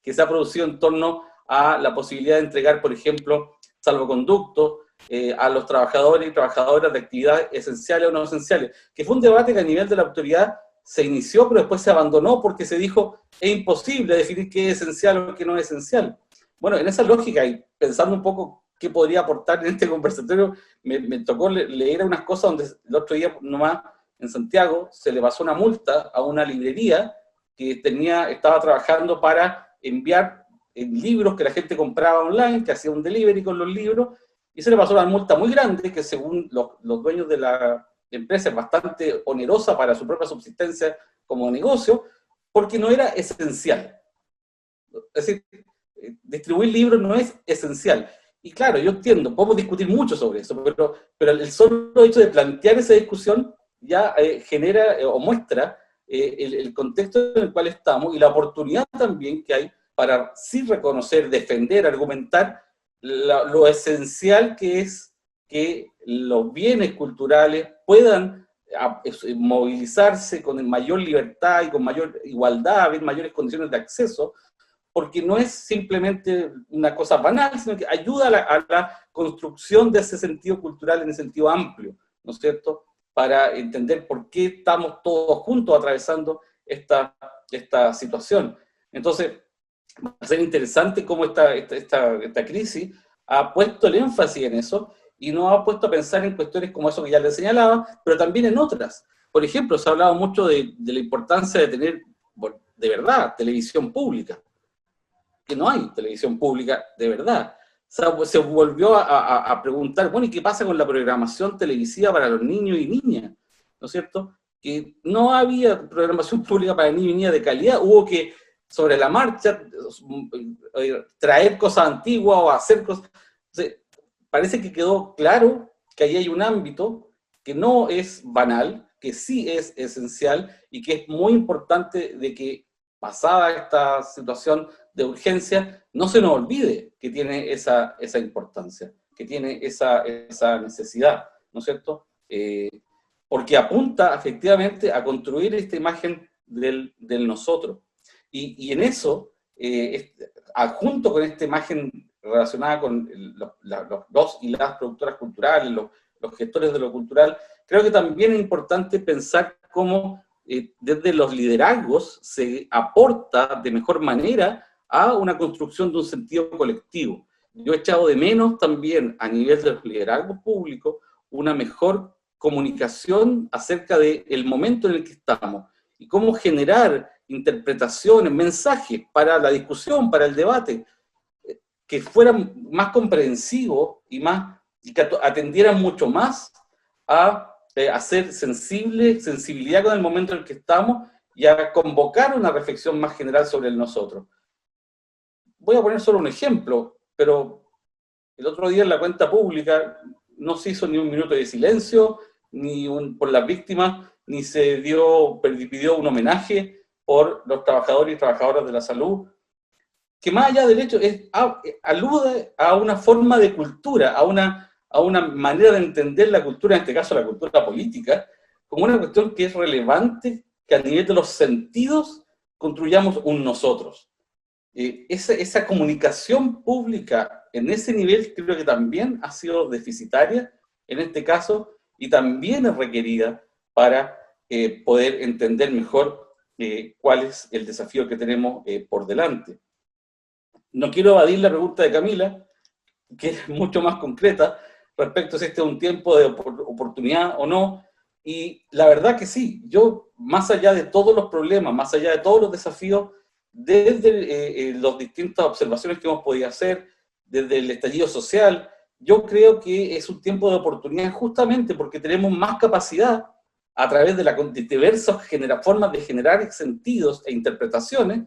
que se ha producido en torno a la posibilidad de entregar, por ejemplo, salvoconductos a los trabajadores y trabajadoras de actividades esenciales o no esenciales, que fue un debate que a nivel de la autoridad se inició, pero después se abandonó porque se dijo es imposible definir qué es esencial o qué no es esencial. Bueno, en esa lógica, y pensando un poco qué podría aportar en este conversatorio, me tocó leer unas cosas donde el otro día nomás en Santiago se le pasó una multa a una librería que estaba trabajando para enviar libros que la gente compraba online, que hacía un delivery con los libros, y se le pasó una multa muy grande que según los dueños de la empresa es bastante onerosa para su propia subsistencia como negocio, porque no era esencial. Es decir, distribuir libros no es esencial. Y claro, yo entiendo, podemos discutir mucho sobre eso, pero el solo hecho de plantear esa discusión ya genera o muestra el contexto en el cual estamos y la oportunidad también que hay para sí reconocer, defender, argumentar lo esencial que es que los bienes culturales puedan movilizarse con mayor libertad y con mayor igualdad, haber mayores condiciones de acceso, porque no es simplemente una cosa banal, sino que ayuda a la construcción de ese sentido cultural en el sentido amplio, ¿no es cierto?, para entender por qué estamos todos juntos atravesando esta situación. Entonces, va a ser interesante cómo esta crisis ha puesto el énfasis en eso y nos ha puesto a pensar en cuestiones como eso que ya les señalaba, pero también en otras. Por ejemplo, se ha hablado mucho de la importancia de tener, de verdad, televisión pública, que no hay televisión pública de verdad. Se volvió a preguntar, bueno, ¿y qué pasa con la programación televisiva para los niños y niñas? ¿No es cierto? Que no había programación pública para niños y niñas de calidad, hubo que, sobre la marcha, traer cosas antiguas o hacer cosas. Entonces, parece que quedó claro que ahí hay un ámbito que no es banal, que sí es esencial y que es muy importante de que, pasada esta situación de urgencia, no se nos olvide que tiene esa importancia, que tiene esa necesidad, ¿no es cierto? Porque apunta efectivamente a construir esta imagen del nosotros. Y en eso, junto con esta imagen relacionada con los y las productoras culturales, los gestores de lo cultural, creo que también es importante pensar cómo desde los liderazgos se aporta de mejor manera a una construcción de un sentido colectivo. Yo he echado de menos también a nivel de los liderazgos públicos una mejor comunicación acerca del momento en el que estamos y cómo generar interpretaciones, mensajes para la discusión, para el debate, que fueran más comprensivos y que atendieran mucho más a hacer sensibilidad con el momento en el que estamos y a convocar una reflexión más general sobre el nosotros. Voy a poner solo un ejemplo, pero el otro día en la cuenta pública no se hizo ni un minuto de silencio por las víctimas, ni se pidió un homenaje por los trabajadores y trabajadoras de la salud, que más allá del hecho alude a una forma de cultura, a una manera de entender la cultura, en este caso la cultura política, como una cuestión que es relevante, que a nivel de los sentidos construyamos un nosotros. Esa comunicación pública en ese nivel creo que también ha sido deficitaria en este caso y también es requerida para poder entender mejor cuál es el desafío que tenemos por delante. No quiero evadir la pregunta de Camila, que es mucho más concreta, respecto a si este es un tiempo de oportunidad o no, y la verdad que sí, yo, más allá de todos los problemas, más allá de todos los desafíos, desde las distintas observaciones que hemos podido hacer, desde el estallido social, yo creo que es un tiempo de oportunidad justamente porque tenemos más capacidad a través de diversas formas de generar sentidos e interpretaciones,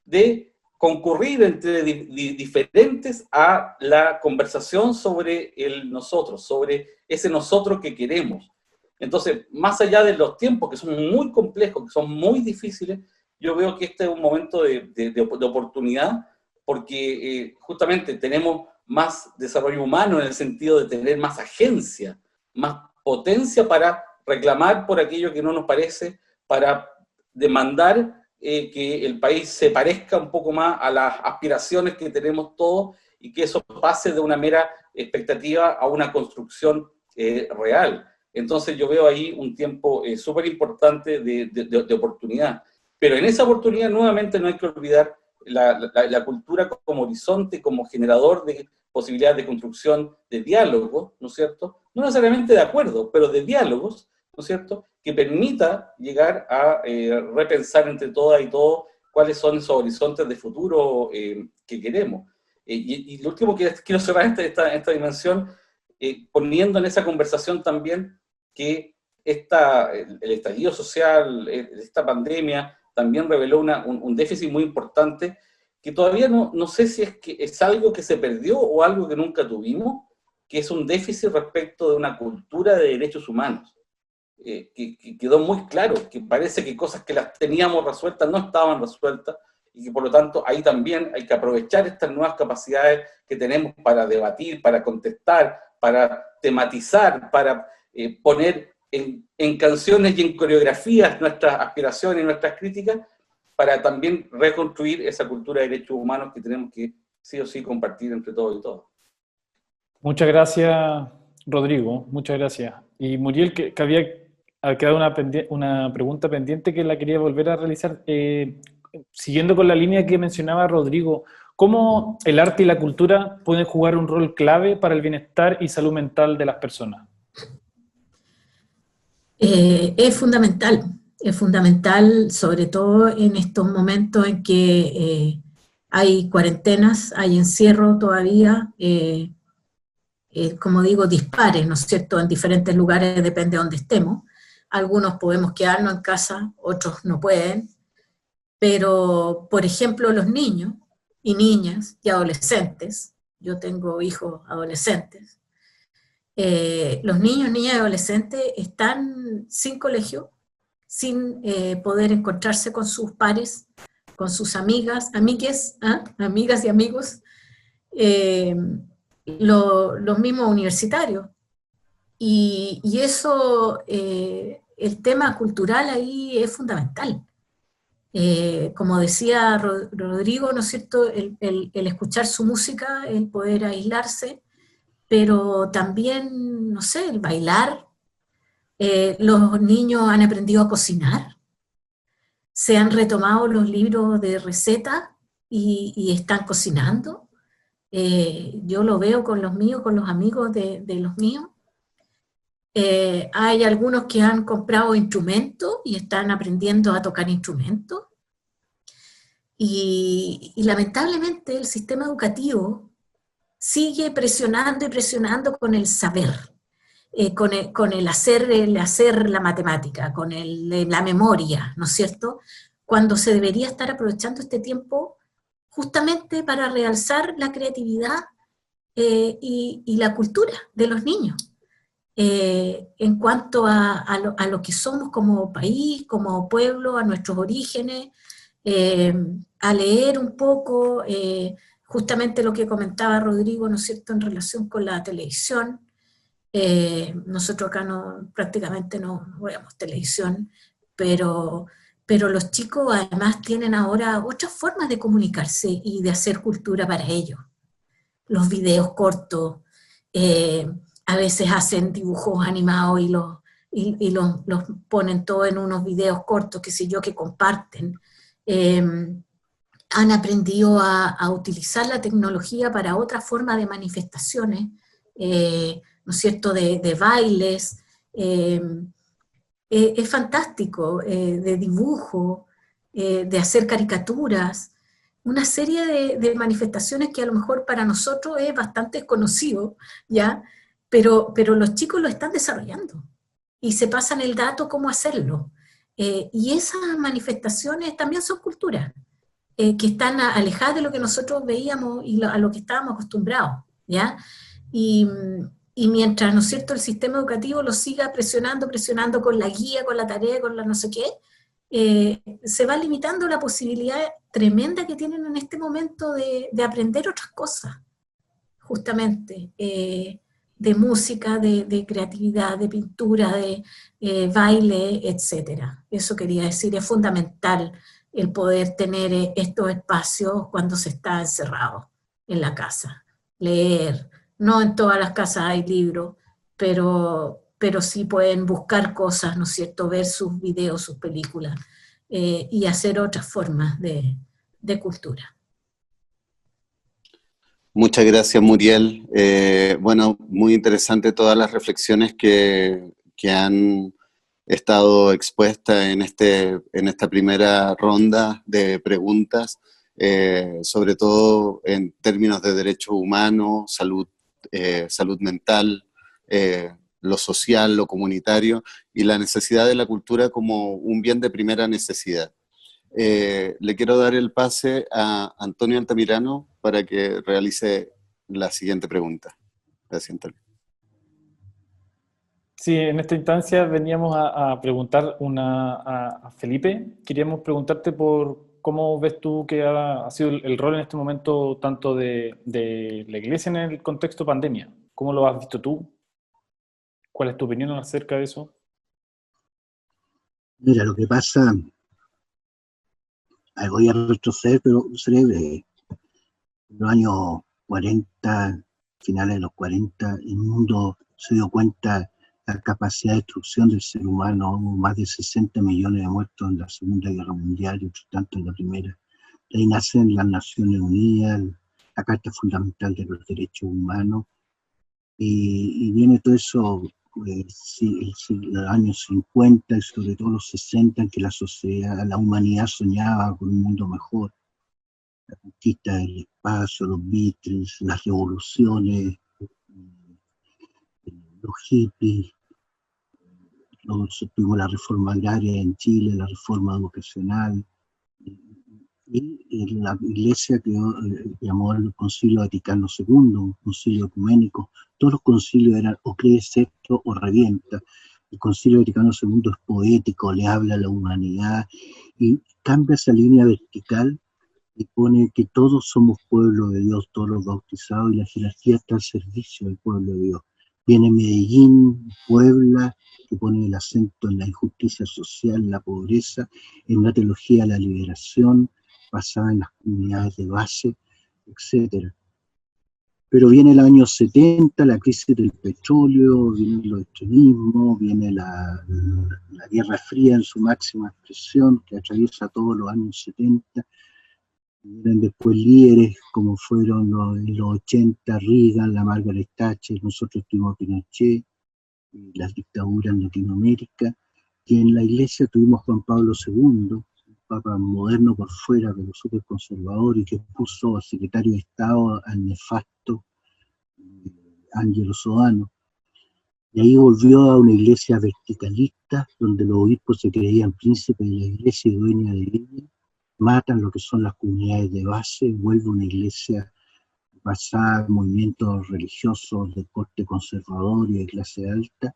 de concurrir entre diferentes a la conversación sobre el nosotros, sobre ese nosotros que queremos. Entonces, más allá de los tiempos que son muy complejos, que son muy difíciles, yo veo que este es un momento de oportunidad, porque justamente tenemos más desarrollo humano en el sentido de tener más agencia, más potencia para reclamar por aquello que no nos parece, para demandar que el país se parezca un poco más a las aspiraciones que tenemos todos y que eso pase de una mera expectativa a una construcción real. Entonces yo veo ahí un tiempo súper importante de oportunidad. Pero en esa oportunidad nuevamente no hay que olvidar la cultura como horizonte, como generador de posibilidades de construcción de diálogos, ¿no es cierto? No necesariamente de acuerdo, pero de diálogos, ¿no es cierto?, que permita llegar a repensar entre todas y todos cuáles son esos horizontes de futuro que queremos. Y lo último que quiero cerrar esta dimensión, poniendo en esa conversación también que el estallido social, esta pandemia, también reveló un déficit muy importante, que todavía no sé si es algo que se perdió o algo que nunca tuvimos, que es un déficit respecto de una cultura de derechos humanos. Que quedó muy claro, que parece que cosas que las teníamos resueltas no estaban resueltas, y que por lo tanto ahí también hay que aprovechar estas nuevas capacidades que tenemos para debatir, para contestar, para tematizar, para poner en canciones y en coreografías nuestras aspiraciones y nuestras críticas, para también reconstruir esa cultura de derechos humanos que tenemos que sí o sí compartir entre todos y todas. Muchas gracias, Rodrigo, muchas gracias. Y Muriel, que había quedado una pregunta pendiente que la quería volver a realizar. Siguiendo con la línea que mencionaba Rodrigo, ¿cómo el arte y la cultura pueden jugar un rol clave para el bienestar y salud mental de las personas? Es fundamental, sobre todo en estos momentos en que hay cuarentenas, hay encierro todavía, como digo, dispares, ¿no es cierto?, en diferentes lugares, depende de donde estemos. Algunos podemos quedarnos en casa, otros no pueden, pero, por ejemplo, los niños y niñas y adolescentes, yo tengo hijos adolescentes, los niños, niñas y adolescentes están sin colegio, sin poder encontrarse con sus pares, con sus amigas, amigas y amigos, los mismos universitarios. Y eso, el tema cultural ahí es fundamental. Como decía Rodrigo, ¿no es cierto?, el escuchar su música, el poder aislarse, pero también, no sé, el bailar. Los niños han aprendido a cocinar, se han retomado los libros de receta y están cocinando. Yo lo veo con los míos, con los amigos de los míos. Hay algunos que han comprado instrumentos y están aprendiendo a tocar instrumentos. Y lamentablemente el sistema educativo sigue presionando y presionando con el saber. Con el hacer la matemática, con la memoria, ¿no es cierto? Cuando se debería estar aprovechando este tiempo justamente para realzar la creatividad y la cultura de los niños, en cuanto a lo que somos como país, como pueblo, a nuestros orígenes, a leer un poco, justamente lo que comentaba Rodrigo, ¿no es cierto?, en relación con la televisión. Nosotros acá prácticamente no vemos televisión, pero los chicos además tienen ahora otras formas de comunicarse y de hacer cultura para ellos. Los videos cortos, a veces hacen dibujos animados y los ponen todo en unos videos cortos, qué sé yo, que comparten. Han aprendido a utilizar la tecnología para otra forma de manifestaciones, ¿no es cierto?, de bailes, es fantástico, de dibujo, de hacer caricaturas, una serie de manifestaciones que a lo mejor para nosotros es bastante desconocido, ¿ya? Pero los chicos lo están desarrollando y se pasan el dato cómo hacerlo. Y esas manifestaciones también son culturas, que están alejadas de lo que nosotros veíamos y a lo que estábamos acostumbrados, ¿ya? Y mientras, ¿no es cierto?, el sistema educativo lo siga presionando con la guía, con la tarea, con la no sé qué, se va limitando la posibilidad tremenda que tienen en este momento de aprender otras cosas, justamente, de música, de creatividad, de pintura, de baile, etc. Eso quería decir, es fundamental el poder tener estos espacios cuando se está encerrado en la casa, leer. No en todas las casas hay libros, pero sí pueden buscar cosas, ¿no es cierto?, ver sus videos, sus películas, y hacer otras formas de cultura. Muchas gracias, Muriel. Bueno, muy interesante todas las reflexiones que han estado expuestas en esta primera ronda de preguntas, sobre todo en términos de derechos humanos, salud mental, lo social, lo comunitario y la necesidad de la cultura como un bien de primera necesidad. Le quiero dar el pase a Antonio Altamirano para que realice la siguiente pregunta. Gracias, Antonio. Sí, en esta instancia veníamos a preguntar a Felipe. Queríamos preguntarte por cómo ves tú que ha sido el rol en este momento tanto de la Iglesia en el contexto pandemia. ¿Cómo lo has visto tú? ¿Cuál es tu opinión acerca de eso? Mira, lo que pasa voy a retroceder, pero seré breve. En los años 40, finales de los 40, el mundo se dio cuenta de la capacidad de destrucción del ser humano. Hubo más de 60 millones de muertos en la Segunda Guerra Mundial y otros tantos en la Primera. De ahí nacen las Naciones Unidas, la Carta Fundamental de los Derechos Humanos, y viene todo eso, los años 50 y sobre todo los 60, en que la sociedad, la humanidad soñaba con un mundo mejor. La conquista del espacio, los Beatles, las revoluciones, los hippies, tuvimos la reforma agraria en Chile, la reforma educacional, y la Iglesia llamó al Concilio Vaticano II, un concilio ecuménico. Todos los concilios eran o crees esto o revienta. El Concilio Vaticano II es poético, le habla a la humanidad y cambia esa línea vertical y pone que todos somos pueblo de Dios, todos los bautizados, y la jerarquía está al servicio del pueblo de Dios. Viene Medellín, Puebla, que pone el acento en la injusticia social, en la pobreza, en una teología de la liberación, basada en las comunidades de base, etc. Pero viene el año 70, la crisis del petróleo, vienen los extremismos, viene la Guerra Fría en su máxima expresión, que atraviesa todos los años 70, vienen después líderes como fueron en los 80, Reagan, la Margaret Thatcher, nosotros tuvimos Pinochet, y las dictaduras en Latinoamérica, y en la Iglesia tuvimos Juan Pablo II, un papa moderno por fuera, pero súper conservador, y que puso al secretario de Estado al nefasto Angelo Sodano. Y ahí volvió a una iglesia verticalista, donde los obispos se creían príncipes de la iglesia y dueños de ella, matan lo que son las comunidades de base, vuelve una iglesia basada en movimientos religiosos de corte conservador y de clase alta,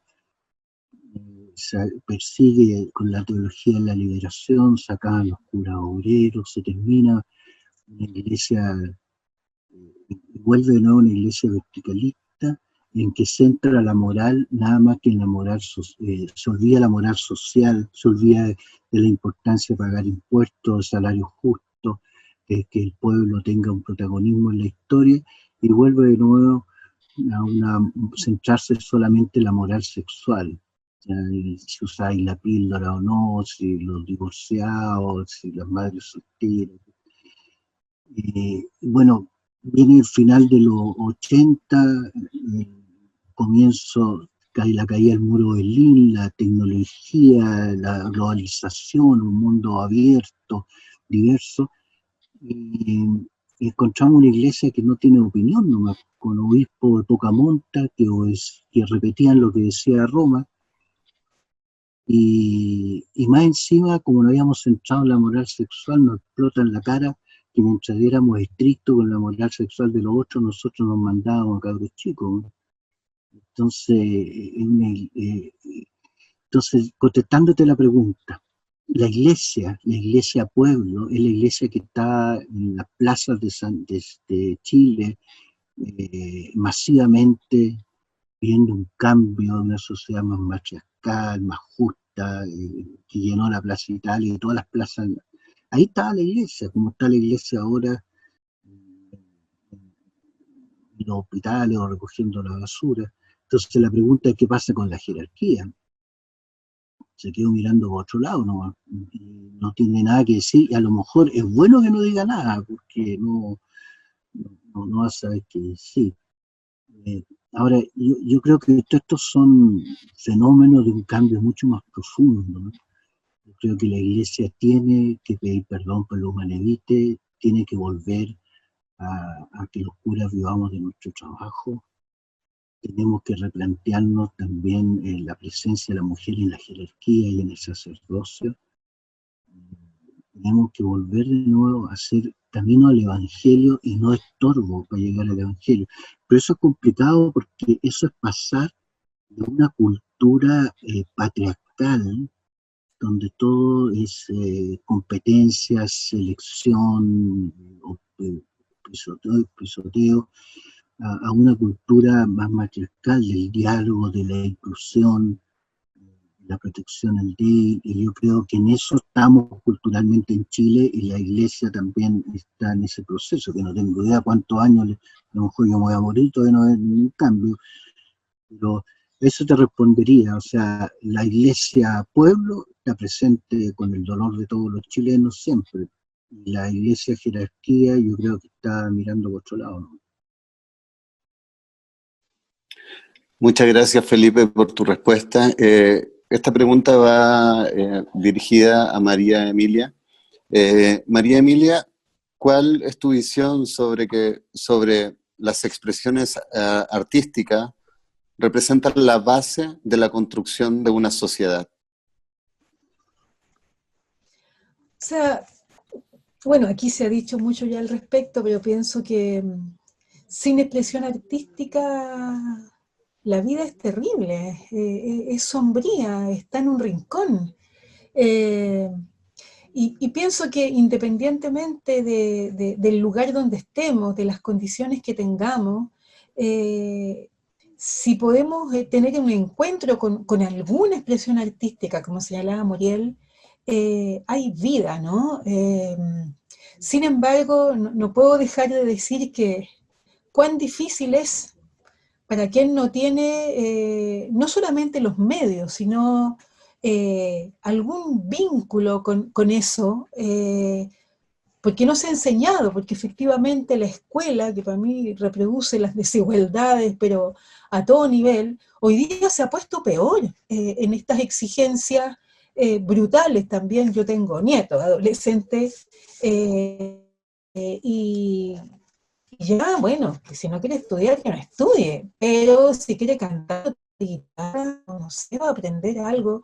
se persigue con la teología de la liberación, sacan los curas obreros, se termina una iglesia, vuelve de nuevo una iglesia verticalista, en que centra la moral nada más que en la moral, se olvida la moral social, se olvida de la importancia de pagar impuestos, salarios justos, que el pueblo tenga un protagonismo en la historia, y vuelve de nuevo a centrarse solamente en la moral sexual, si usáis la píldora o no, si los divorciados, si las madres solteras. Bueno, viene el final de los 80, comienzo la caída del muro de Berlín, la tecnología, la globalización, un mundo abierto, diverso, y encontramos una iglesia que no tiene opinión nomás, con obispos de poca monta que repetían lo que decía Roma, y más encima, como nos habíamos centrado en la moral sexual, nos explota en la cara que mientras éramos estrictos con la moral sexual de los otros, nosotros nos mandábamos a cabros chicos. Entonces, contestándote la pregunta, la iglesia pueblo, es la iglesia que está en las plazas de Chile, masivamente viendo un cambio, una sociedad más matriarcal, más justa, que llenó la Plaza Italia y todas las plazas. Ahí está la iglesia, como está la iglesia ahora en los hospitales o recogiendo la basura. Entonces la pregunta es qué pasa con la jerarquía. Se quedó mirando por otro lado, no tiene nada que decir, y a lo mejor es bueno que no diga nada, porque no va a saber qué decir. Ahora, yo creo que estos son fenómenos de un cambio mucho más profundo, ¿no? Yo creo que la iglesia tiene que pedir perdón por los humanevites, tiene que volver a que los curas vivamos de nuestro trabajo. Tenemos que replantearnos también la presencia de la mujer en la jerarquía y en el sacerdocio. Tenemos que volver de nuevo a hacer camino al Evangelio y no estorbo para llegar al Evangelio. Pero eso es complicado porque eso es pasar de una cultura patriarcal, donde todo es competencia, selección, pisoteo, a una cultura más matriarcal del diálogo, de la inclusión, la protección al débil, y yo creo que en eso estamos culturalmente en Chile, y la Iglesia también está en ese proceso, que no tengo idea cuántos años, a lo mejor yo me voy a morir, todavía no hay ningún cambio, pero eso te respondería, o sea, la Iglesia pueblo está presente con el dolor de todos los chilenos siempre, y la Iglesia jerarquía yo creo que está mirando por otro lado, ¿no? Muchas gracias, Felipe, por tu respuesta. Esta pregunta va dirigida a María Emilia. María Emilia, ¿cuál es tu visión sobre las expresiones artísticas representan la base de la construcción de una sociedad? O sea, bueno, aquí se ha dicho mucho ya al respecto, pero pienso que sin expresión artística la vida es terrible, es sombría, está en un rincón. Y pienso que independientemente del lugar donde estemos, de las condiciones que tengamos, si podemos tener un encuentro con alguna expresión artística, como señalaba Muriel, hay vida, ¿no? Sin embargo, no puedo dejar de decir que cuán difícil es para quien no tiene no solamente los medios, sino algún vínculo con eso, porque no se ha enseñado, porque efectivamente la escuela, que para mí reproduce las desigualdades, pero a todo nivel, hoy día se ha puesto peor en estas exigencias brutales también. Yo tengo nietos, adolescentes, y ya, bueno, que si no quiere estudiar, que no estudie, pero si quiere cantar guitarra, no sé, va a aprender algo.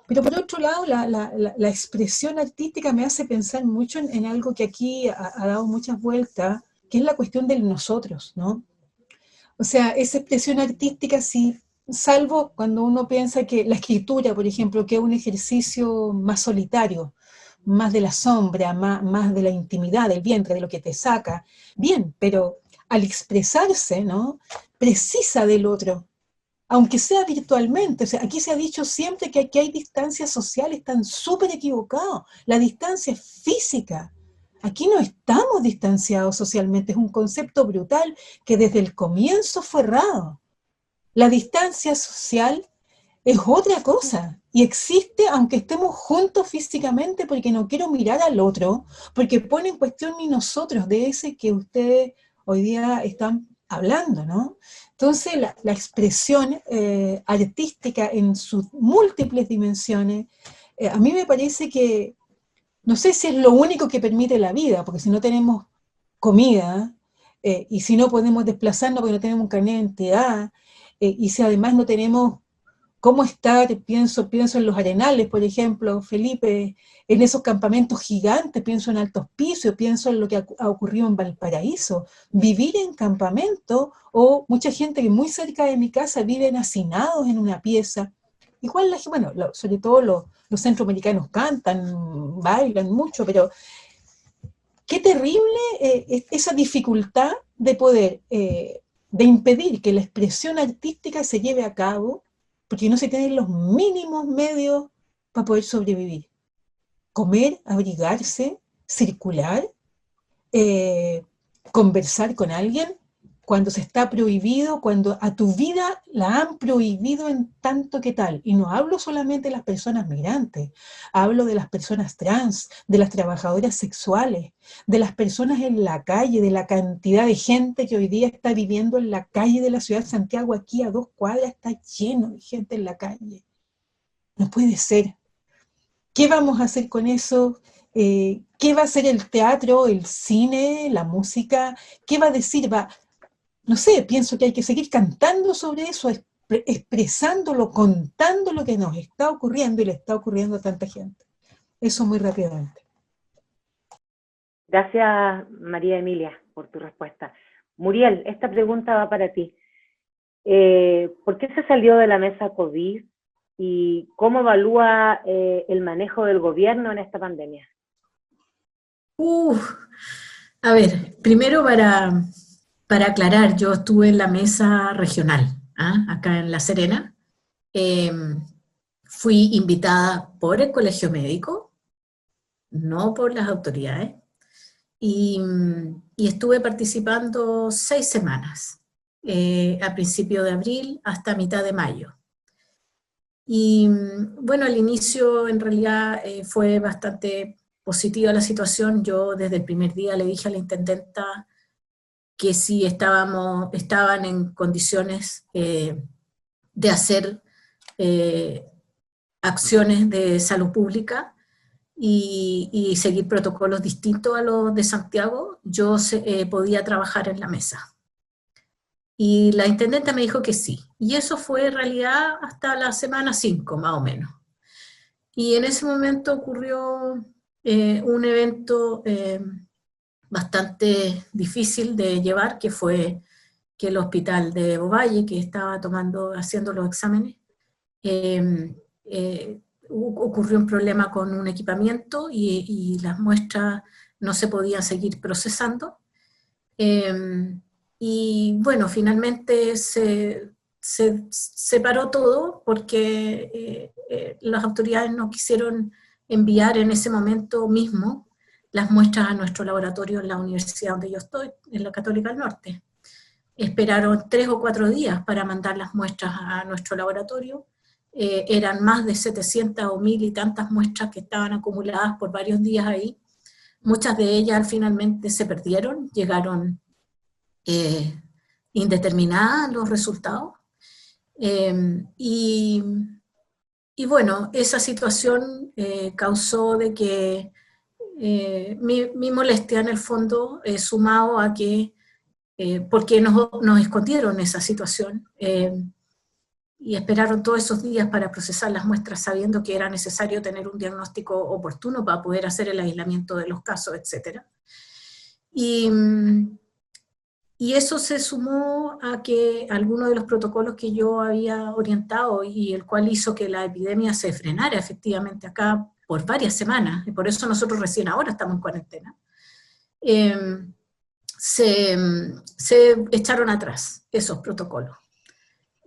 Pero por otro lado, la expresión artística me hace pensar mucho en algo que aquí ha dado muchas vueltas, que es la cuestión del nosotros, ¿no? O sea, esa expresión artística, sí, salvo cuando uno piensa que la escritura, por ejemplo, que es un ejercicio más solitario, más de la sombra, más de la intimidad, del vientre, de lo que te saca, bien, pero al expresarse, ¿no?, precisa del otro, aunque sea virtualmente. O sea, aquí se ha dicho siempre que aquí hay distancias sociales, están súper equivocados. La distancia es física. Aquí no estamos distanciados socialmente, es un concepto brutal que desde el comienzo fue errado. La distancia social es otra cosa, y existe aunque estemos juntos físicamente, porque no quiero mirar al otro, porque pone en cuestión mi nosotros, de ese que ustedes hoy día están hablando, ¿no? Entonces la expresión artística en sus múltiples dimensiones, a mí me parece que, no sé si es lo único que permite la vida, porque si no tenemos comida, y si no podemos desplazarnos porque no tenemos un carnet de identidad, y si además no tenemos cómo estar, pienso en los Arenales, por ejemplo, Felipe, en esos campamentos gigantes, pienso en Altos Pisos, pienso en lo que ha ocurrido en Valparaíso. Vivir en campamento, o mucha gente que muy cerca de mi casa viven hacinados en una pieza. Igual, bueno, sobre todo los centroamericanos cantan, bailan mucho, pero qué terrible esa dificultad de poder, de impedir que la expresión artística se lleve a cabo, porque no se tienen los mínimos medios para poder sobrevivir. Comer, abrigarse, circular, conversar con alguien, cuando se está prohibido, cuando a tu vida la han prohibido en tanto que tal. Y no hablo solamente de las personas migrantes, hablo de las personas trans, de las trabajadoras sexuales, de las personas en la calle, de la cantidad de gente que hoy día está viviendo en la calle de la ciudad de Santiago. Aquí a 2 cuadras está lleno de gente en la calle. No puede ser. ¿Qué vamos a hacer con eso? ¿Qué va a hacer el teatro, el cine, la música? ¿Qué va a decir? No sé, pienso que hay que seguir cantando sobre eso, expresándolo, contando lo que nos está ocurriendo y le está ocurriendo a tanta gente. Eso muy rápidamente. Gracias, María Emilia, por tu respuesta. Muriel, esta pregunta va para ti. ¿Por qué se salió de la mesa COVID y cómo evalúa el manejo del gobierno en esta pandemia? A ver, primero para aclarar, yo estuve en la mesa regional, acá en La Serena. Fui invitada por el colegio médico, no por las autoridades, y estuve participando 6 semanas, a principio de abril hasta mitad de mayo. Y bueno, al inicio en realidad fue bastante positiva la situación. Yo desde el primer día le dije a la intendenta que si estaban en condiciones de hacer acciones de salud pública y seguir protocolos distintos a los de Santiago, yo podía trabajar en la mesa. Y la intendenta me dijo que sí. Y eso fue en realidad hasta la semana 5, más o menos. Y en ese momento ocurrió un evento bastante difícil de llevar, que fue que el hospital de Ovalle, que estaba haciendo los exámenes, ocurrió un problema con un equipamiento y las muestras no se podían seguir procesando. Y bueno, finalmente se paró todo porque las autoridades no quisieron enviar en ese momento mismo las muestras a nuestro laboratorio en la universidad donde yo estoy, en la Católica del Norte. Esperaron 3 o 4 días para mandar las muestras a nuestro laboratorio. Eran más de 700 o 1000 y tantas muestras que estaban acumuladas por varios días ahí. Muchas de ellas finalmente se perdieron, llegaron indeterminadas los resultados. Y bueno, esa situación causó de que mi molestia en el fondo, sumado a que, porque nos escondieron esa situación, y esperaron todos esos días para procesar las muestras sabiendo que era necesario tener un diagnóstico oportuno para poder hacer el aislamiento de los casos, etc. Y eso se sumó a que algunos de los protocolos que yo había orientado y el cual hizo que la epidemia se frenara efectivamente acá por varias semanas, y por eso nosotros recién ahora estamos en cuarentena, se echaron atrás esos protocolos.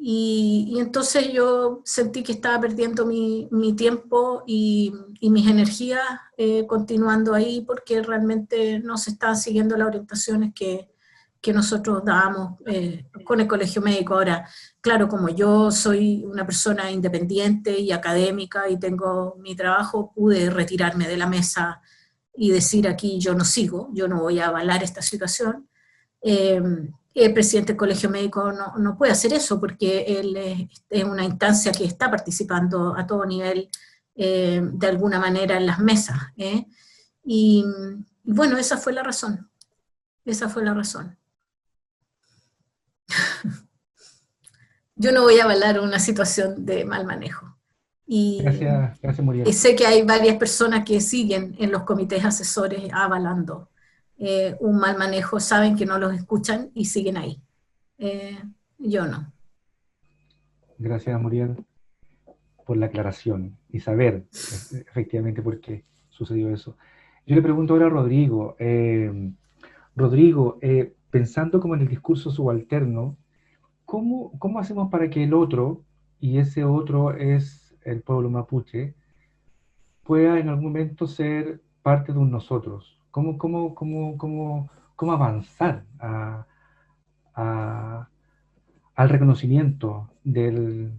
Y entonces yo sentí que estaba perdiendo mi tiempo y mis energías continuando ahí porque realmente no se estaban siguiendo las orientaciones que nosotros dábamos con el colegio médico. Ahora, claro, como yo soy una persona independiente y académica y tengo mi trabajo, pude retirarme de la mesa y decir aquí yo no sigo, yo no voy a avalar esta situación. El presidente del colegio médico no puede hacer eso porque él es una instancia que está participando a todo nivel de alguna manera en las mesas. Y bueno, esa fue la razón. Esa fue la razón. Yo no voy a avalar una situación de mal manejo. Gracias, Muriel. Y sé que hay varias personas que siguen en los comités asesores avalando un mal manejo, saben que no los escuchan y siguen ahí. Yo no. Gracias, Muriel, por la aclaración y saber efectivamente por qué sucedió eso. Yo le pregunto ahora a Rodrigo. Rodrigo, pensando como en el discurso subalterno, ¿cómo hacemos para que el otro, y ese otro es el pueblo mapuche, pueda en algún momento ser parte de un nosotros? ¿Cómo avanzar al reconocimiento del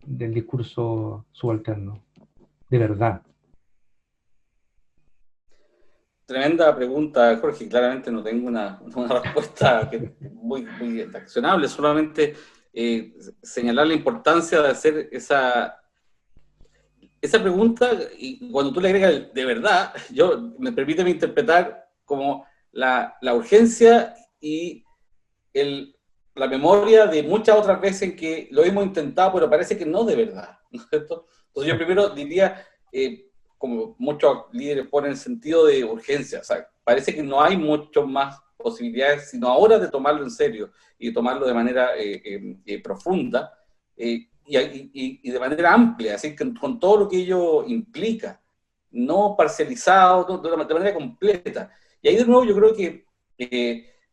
discurso subalterno, de verdad? Tremenda pregunta, Jorge. Claramente no tengo una respuesta muy accionable, solamente señalar la importancia de hacer esa pregunta, y cuando tú le agregas de verdad, me permite interpretar como la urgencia y la memoria de muchas otras veces en que lo hemos intentado, pero parece que no de verdad, ¿no es cierto? Entonces yo primero diría, como muchos líderes ponen el sentido de urgencia, o sea, parece que no hay muchas más posibilidades, sino ahora de tomarlo en serio y tomarlo de manera profunda, y de manera amplia, así que con todo lo que ello implica, no parcializado, de manera completa. Y ahí de nuevo yo creo que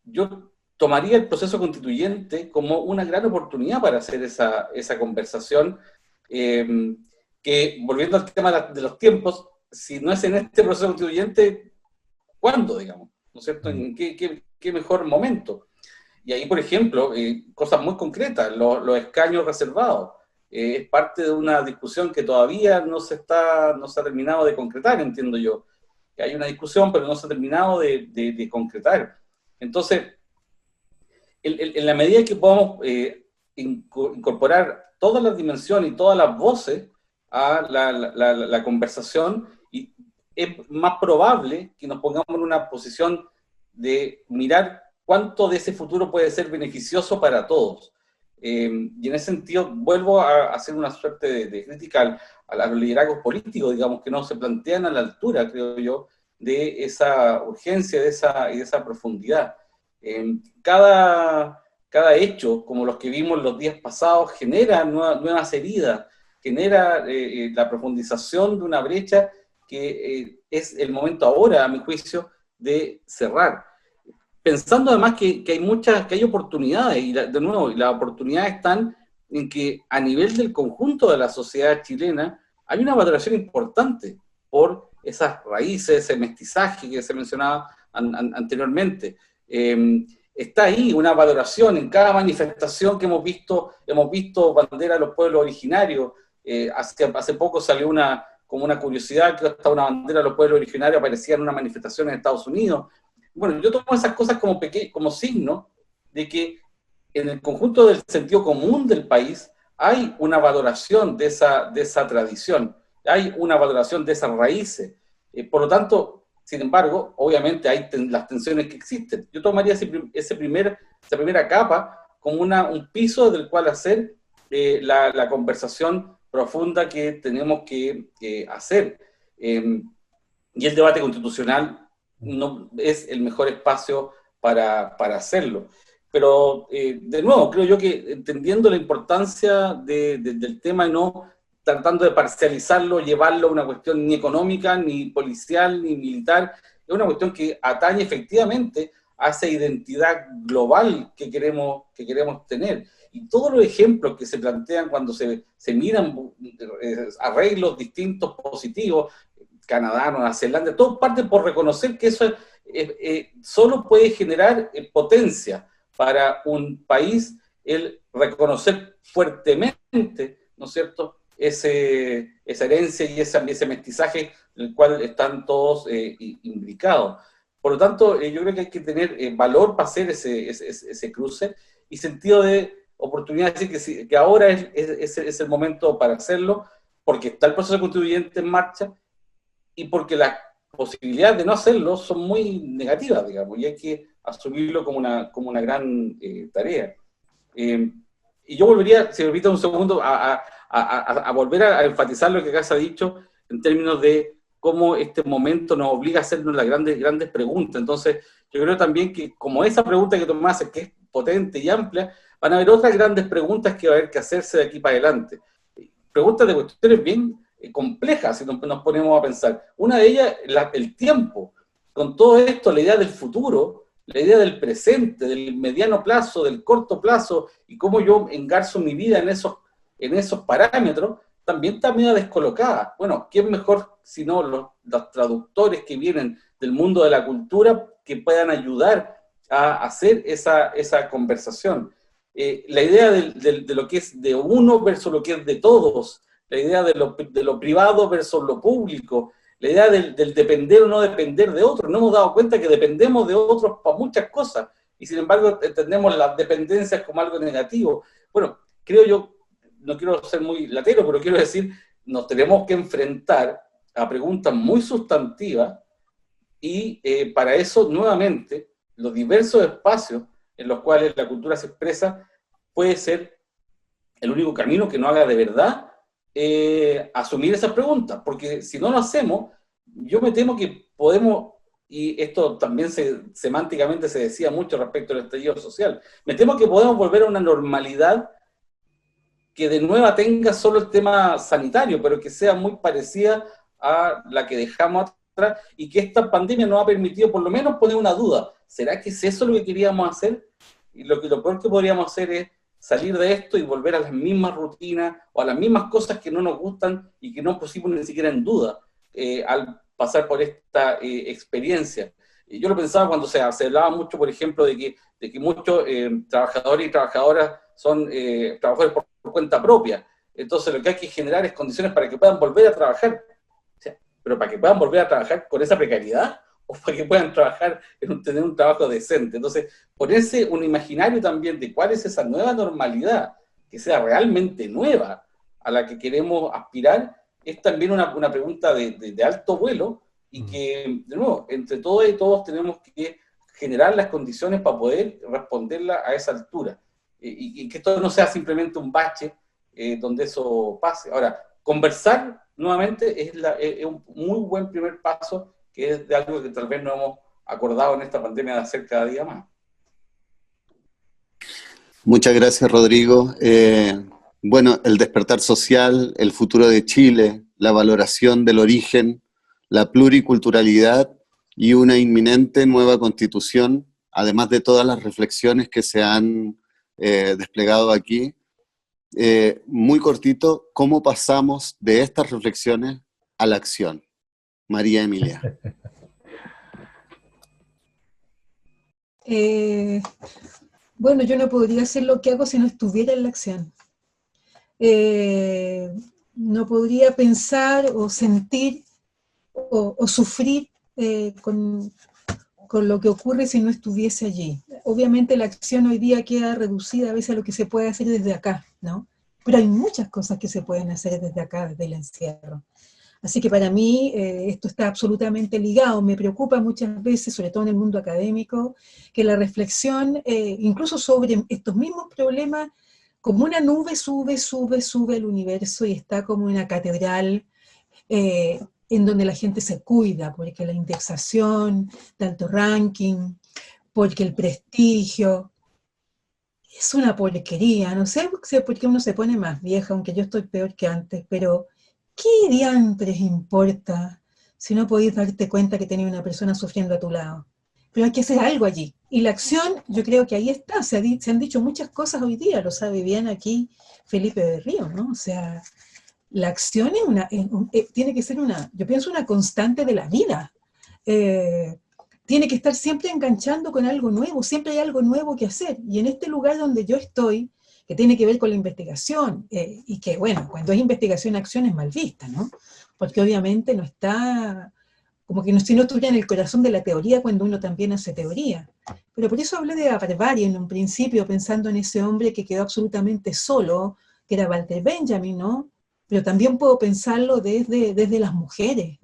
yo tomaría el proceso constituyente como una gran oportunidad para hacer esa conversación, que, volviendo al tema de los tiempos, si no es en este proceso constituyente, ¿cuándo, digamos? ¿No es cierto? ¿En qué mejor momento? Y ahí, por ejemplo, cosas muy concretas, los escaños reservados, es parte de una discusión que todavía no se ha terminado de concretar, entiendo yo. Que hay una discusión, pero no se ha terminado de concretar. Entonces, en la medida que podamos incorporar todas las dimensiones y todas las voces a la conversación, y es más probable que nos pongamos en una posición de mirar cuánto de ese futuro puede ser beneficioso para todos. Y en ese sentido, vuelvo a hacer una suerte de crítica a los liderazgos políticos, digamos, que no se plantean a la altura, creo yo, de esa urgencia y de esa profundidad. Cada hecho, como los que vimos los días pasados, genera nuevas heridas, genera la profundización de una brecha que es el momento ahora, a mi juicio, de cerrar. Pensando además que hay oportunidades, y de nuevo, las oportunidades están en que a nivel del conjunto de la sociedad chilena hay una valoración importante por esas raíces, ese mestizaje que se mencionaba anteriormente. Está ahí una valoración en cada manifestación que hemos visto bandera de los pueblos originarios. Hace poco salió como una curiosidad que hasta una bandera de los pueblos originarios aparecía en una manifestación en Estados Unidos. Bueno, yo tomo esas cosas como signo de que en el conjunto del sentido común del país hay una valoración de esa tradición, hay una valoración de esas raíces. Por lo tanto, sin embargo, obviamente hay las tensiones que existen. Yo tomaría esa primera capa como un piso del cual hacer la conversación profunda que tenemos que hacer. Y el debate constitucional no es el mejor espacio para hacerlo. Pero, de nuevo, creo yo que entendiendo la importancia del tema y no tratando de parcializarlo, llevarlo a una cuestión ni económica, ni policial, ni militar, es una cuestión que atañe efectivamente a esa identidad global que queremos tener. Y todos los ejemplos que se plantean cuando se miran arreglos distintos positivos, Canadá, Nueva Zelanda, todo parte por reconocer que eso solo puede generar potencia para un país, el reconocer fuertemente, ¿no es cierto?, esa herencia y ese mestizaje en el cual están todos imbricados. Por lo tanto, yo creo que hay que tener valor para hacer ese cruce y sentido de oportunidad, decir que ahora es el momento para hacerlo, porque está el proceso constituyente en marcha y porque las posibilidades de no hacerlo son muy negativas, digamos, y hay que asumirlo como una gran tarea. Y yo volvería, si me permite un segundo, a volver a enfatizar lo que acá se ha dicho en términos de cómo este momento nos obliga a hacernos las grandes preguntas. Entonces, yo creo también que como esa pregunta que Tomás hace, que es potente y amplia, van a haber otras grandes preguntas que va a haber que hacerse de aquí para adelante. Preguntas de cuestiones bien complejas, si nos ponemos a pensar. Una de ellas, el tiempo. Con todo esto, la idea del futuro, la idea del presente, del mediano plazo, del corto plazo, y cómo yo engarzo mi vida en esos parámetros, también está medio descolocada. Bueno, ¿quién mejor sino los traductores que vienen del mundo de la cultura que puedan ayudar a hacer esa conversación? La idea de lo que es de uno versus lo que es de todos, la idea de lo privado versus lo público, la idea del depender o no depender de otros. No hemos dado cuenta que dependemos de otros para muchas cosas, y sin embargo entendemos las dependencias como algo negativo. Bueno, creo yo, no quiero ser muy latero, pero quiero decir, nos tenemos que enfrentar a preguntas muy sustantivas, y para eso, nuevamente, los diversos espacios en los cuales la cultura se expresa puede ser el único camino que nos haga de verdad asumir esas preguntas, porque si no lo hacemos, yo me temo que podemos, y esto también semánticamente se decía mucho respecto al estallido social, me temo que podemos volver a una normalidad que de nuevo tenga solo el tema sanitario, pero que sea muy parecida a la que dejamos atrás, y que esta pandemia nos ha permitido por lo menos poner una duda. ¿Será que es eso lo que queríamos hacer? Y lo peor que podríamos hacer es salir de esto y volver a las mismas rutinas o a las mismas cosas que no nos gustan y que no pusimos ni siquiera en duda al pasar por esta experiencia. Yo lo pensaba cuando se hablaba mucho, por ejemplo, de que muchos trabajadores y trabajadoras son trabajadores por cuenta propia. Entonces lo que hay que generar es condiciones para que puedan volver a trabajar. O sea, pero para que puedan volver a trabajar con esa precariedad, o para que puedan trabajar tener un trabajo decente. Entonces, ponerse un imaginario también de cuál es esa nueva normalidad, que sea realmente nueva, a la que queremos aspirar, es también una pregunta de alto vuelo, y que, de nuevo, entre todos y todos tenemos que generar las condiciones para poder responderla a esa altura. Y que esto no sea simplemente un bache donde eso pase. Ahora, conversar nuevamente es un muy buen primer paso, que es de algo que tal vez no hemos acordado en esta pandemia de hacer cada día más. Muchas gracias, Rodrigo. Bueno, el despertar social, el futuro de Chile, la valoración del origen, la pluriculturalidad y una inminente nueva constitución, además de todas las reflexiones que se han desplegado aquí. Muy cortito, ¿cómo pasamos de estas reflexiones a la acción? María Emilia. Bueno, yo no podría hacer lo que hago si no estuviera en la acción. No podría pensar o sentir o sufrir con lo que ocurre si no estuviese allí. Obviamente la acción hoy día queda reducida a veces a lo que se puede hacer desde acá, ¿no? Pero hay muchas cosas que se pueden hacer desde acá, desde el encierro. Así que para mí esto está absolutamente ligado. Me preocupa muchas veces, sobre todo en el mundo académico, que la reflexión, incluso sobre estos mismos problemas, como una nube sube al universo y está como una catedral en donde la gente se cuida, porque la indexación, tanto ranking, porque el prestigio, es una porquería. No sé por qué uno se pone más vieja, aunque yo estoy peor que antes, pero ¿qué diantres importa si no podéis darte cuenta que tenés una persona sufriendo a tu lado? Pero hay que hacer algo allí. Y la acción, yo creo que ahí está. Se han dicho muchas cosas hoy día, lo sabe bien aquí Felipe Berrío, ¿no? O sea, la acción tiene que ser yo pienso, una constante de la vida. Tiene que estar siempre enganchando con algo nuevo, siempre hay algo nuevo que hacer. Y en este lugar donde yo estoy, que tiene que ver con la investigación, y que, bueno, cuando es investigación, acción es mal vista, ¿no? Porque obviamente no está, como que si no estuviera en el corazón de la teoría cuando uno también hace teoría. Pero por eso hablé de Barbarie en un principio, pensando en ese hombre que quedó absolutamente solo, que era Walter Benjamin, ¿no? Pero también puedo pensarlo desde las mujeres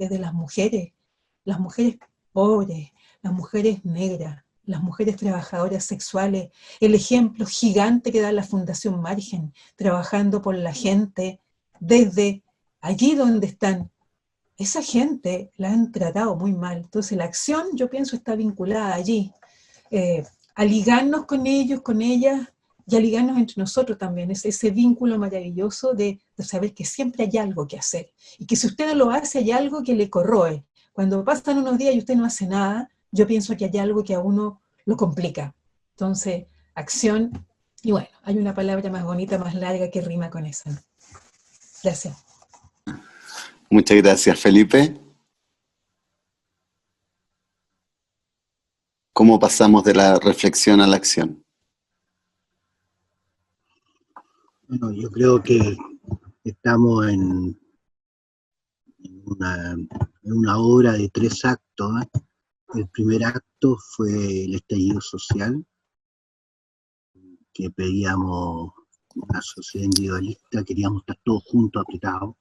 pobres, las mujeres negras, las mujeres trabajadoras sexuales, el ejemplo gigante que da la Fundación Margen, trabajando por la gente desde allí donde están. Esa gente la han tratado muy mal. Entonces la acción, yo pienso, está vinculada allí, a ligarnos con ellos, con ellas, y a ligarnos entre nosotros también, es ese vínculo maravilloso de saber que siempre hay algo que hacer, y que si usted no lo hace, hay algo que le corroe. Cuando pasan unos días y usted no hace nada, yo pienso que hay algo que a uno lo complica. Entonces, acción, y bueno, hay una palabra más bonita, más larga que rima con esa, ¿no? Gracias. Muchas gracias, Felipe. ¿Cómo pasamos de la reflexión a la acción? Bueno, yo creo que estamos en una obra de 3 actos, ¿eh? El primer acto fue el estallido social, que pedíamos una sociedad individualista, queríamos estar todos juntos, apretados,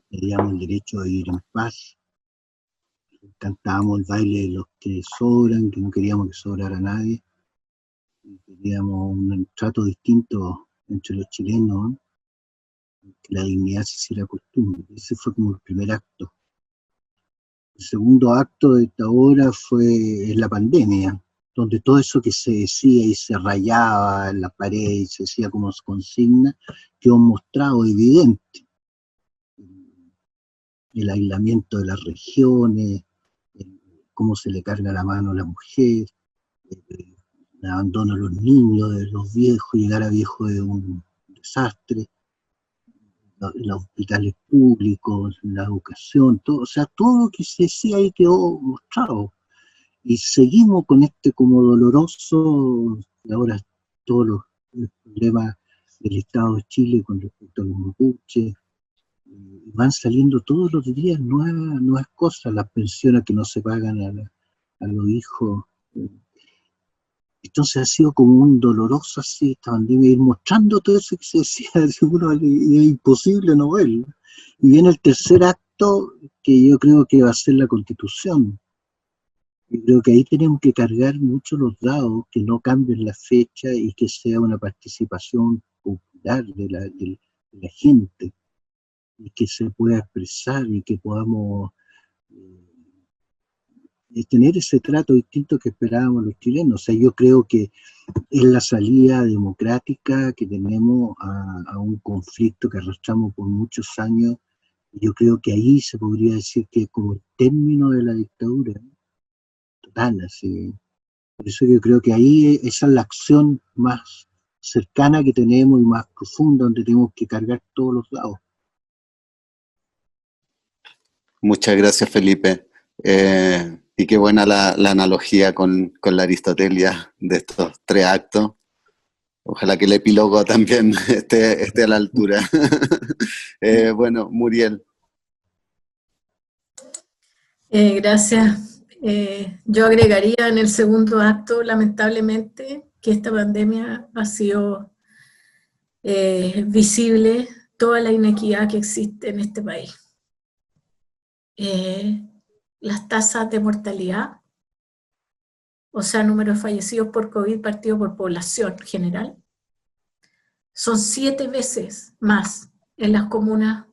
queríamos el derecho a vivir en paz, cantábamos el baile de los que sobran, que no queríamos que sobrara nadie, queríamos un trato distinto entre los chilenos, que la dignidad se hiciera costumbre. Ese fue como el primer acto. El segundo acto de esta obra es la pandemia, donde todo eso que se decía y se rayaba en la pared y se decía como consigna, quedó mostrado evidente. El aislamiento de las regiones, cómo se le carga la mano a la mujer, el abandono a los niños, de los viejos, llegar a viejos es un desastre, los hospitales públicos, la educación, todo, o sea, todo lo que se decía ahí quedó mostrado. Y seguimos con este como doloroso, y ahora todos los problemas del Estado de Chile con respecto a los mapuches, van saliendo todos los días nuevas cosas, las pensiones que no se pagan a los hijos. Entonces ha sido como un doloroso así esta pandemia, ir mostrando todo eso que se decía, seguro es imposible no verlo. Y viene el tercer acto, que yo creo que va a ser la Constitución. Yo creo que ahí tenemos que cargar mucho los dados, que no cambien la fecha y que sea una participación popular de la gente, y que se pueda expresar y que podamos tener ese trato distinto que esperábamos los chilenos. O sea, yo creo que es la salida democrática que tenemos a un conflicto que arrastramos por muchos años, y yo creo que ahí se podría decir que es como el término de la dictadura total, así. Por eso yo creo que ahí esa es la acción más cercana que tenemos y más profunda, donde tenemos que cargar todos los dados. Muchas gracias, Felipe. Y qué buena la analogía con la Aristotelia de estos 3 actos. Ojalá que el epílogo también esté a la altura. Bueno, Muriel. Gracias. Yo agregaría en el segundo acto, lamentablemente, que esta pandemia ha sido visible toda la inequidad que existe en este país. Las tasas de mortalidad, o sea, número de fallecidos por COVID partido por población general, son 7 veces más en las comunas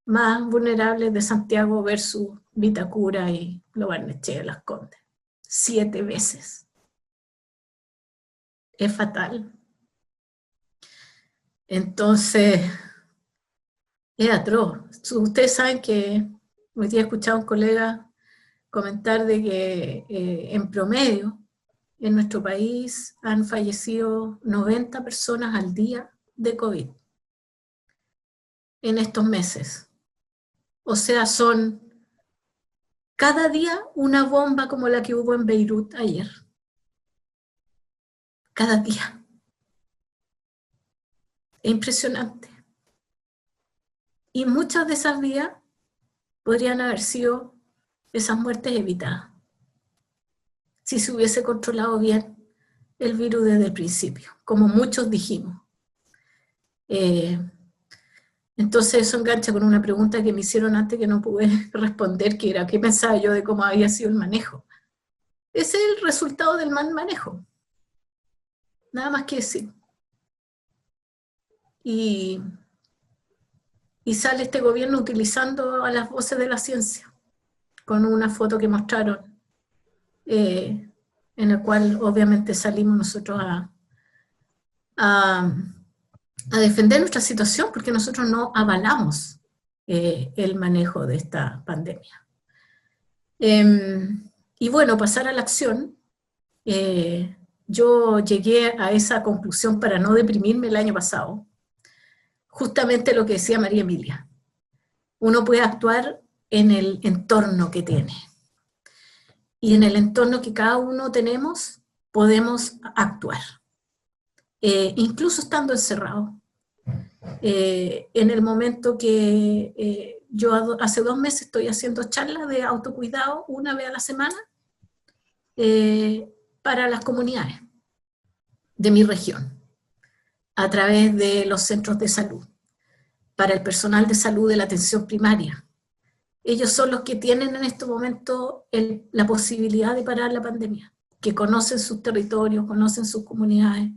más vulnerables de Santiago versus Vitacura y Lo Barnechea, Las Condes. 7 veces. Es fatal. Entonces, es atroz. Ustedes saben que hoy día he escuchado a un colega comentar de que en promedio en nuestro país han fallecido 90 personas al día de COVID en estos meses. O sea, son cada día una bomba como la que hubo en Beirut ayer. Cada día. Es impresionante. Y muchas de esas vidas podrían haber sido esas muertes evitadas si se hubiese controlado bien el virus desde el principio, como muchos dijimos. Entonces eso engancha con una pregunta que me hicieron antes que no pude responder, que era ¿qué pensaba yo de cómo había sido el manejo? Ese es el resultado del mal manejo. Nada más que decir. Y sale este gobierno utilizando a las voces de la ciencia, con una foto que mostraron, en la cual obviamente salimos nosotros a defender nuestra situación, porque nosotros no avalamos el manejo de esta pandemia. Y bueno, pasar a la acción, yo llegué a esa conclusión para no deprimirme el año pasado, justamente lo que decía María Emilia. Uno puede actuar en el entorno que tiene. Y en el entorno que cada uno tenemos, podemos actuar. Incluso estando encerrado. En el momento que yo hace 2 meses estoy haciendo charlas de autocuidado 1 vez a la semana para las comunidades de mi región, a través de los centros de salud, para el personal de salud de la atención primaria. Ellos son los que tienen en este momento la posibilidad de parar la pandemia, que conocen sus territorios, conocen sus comunidades,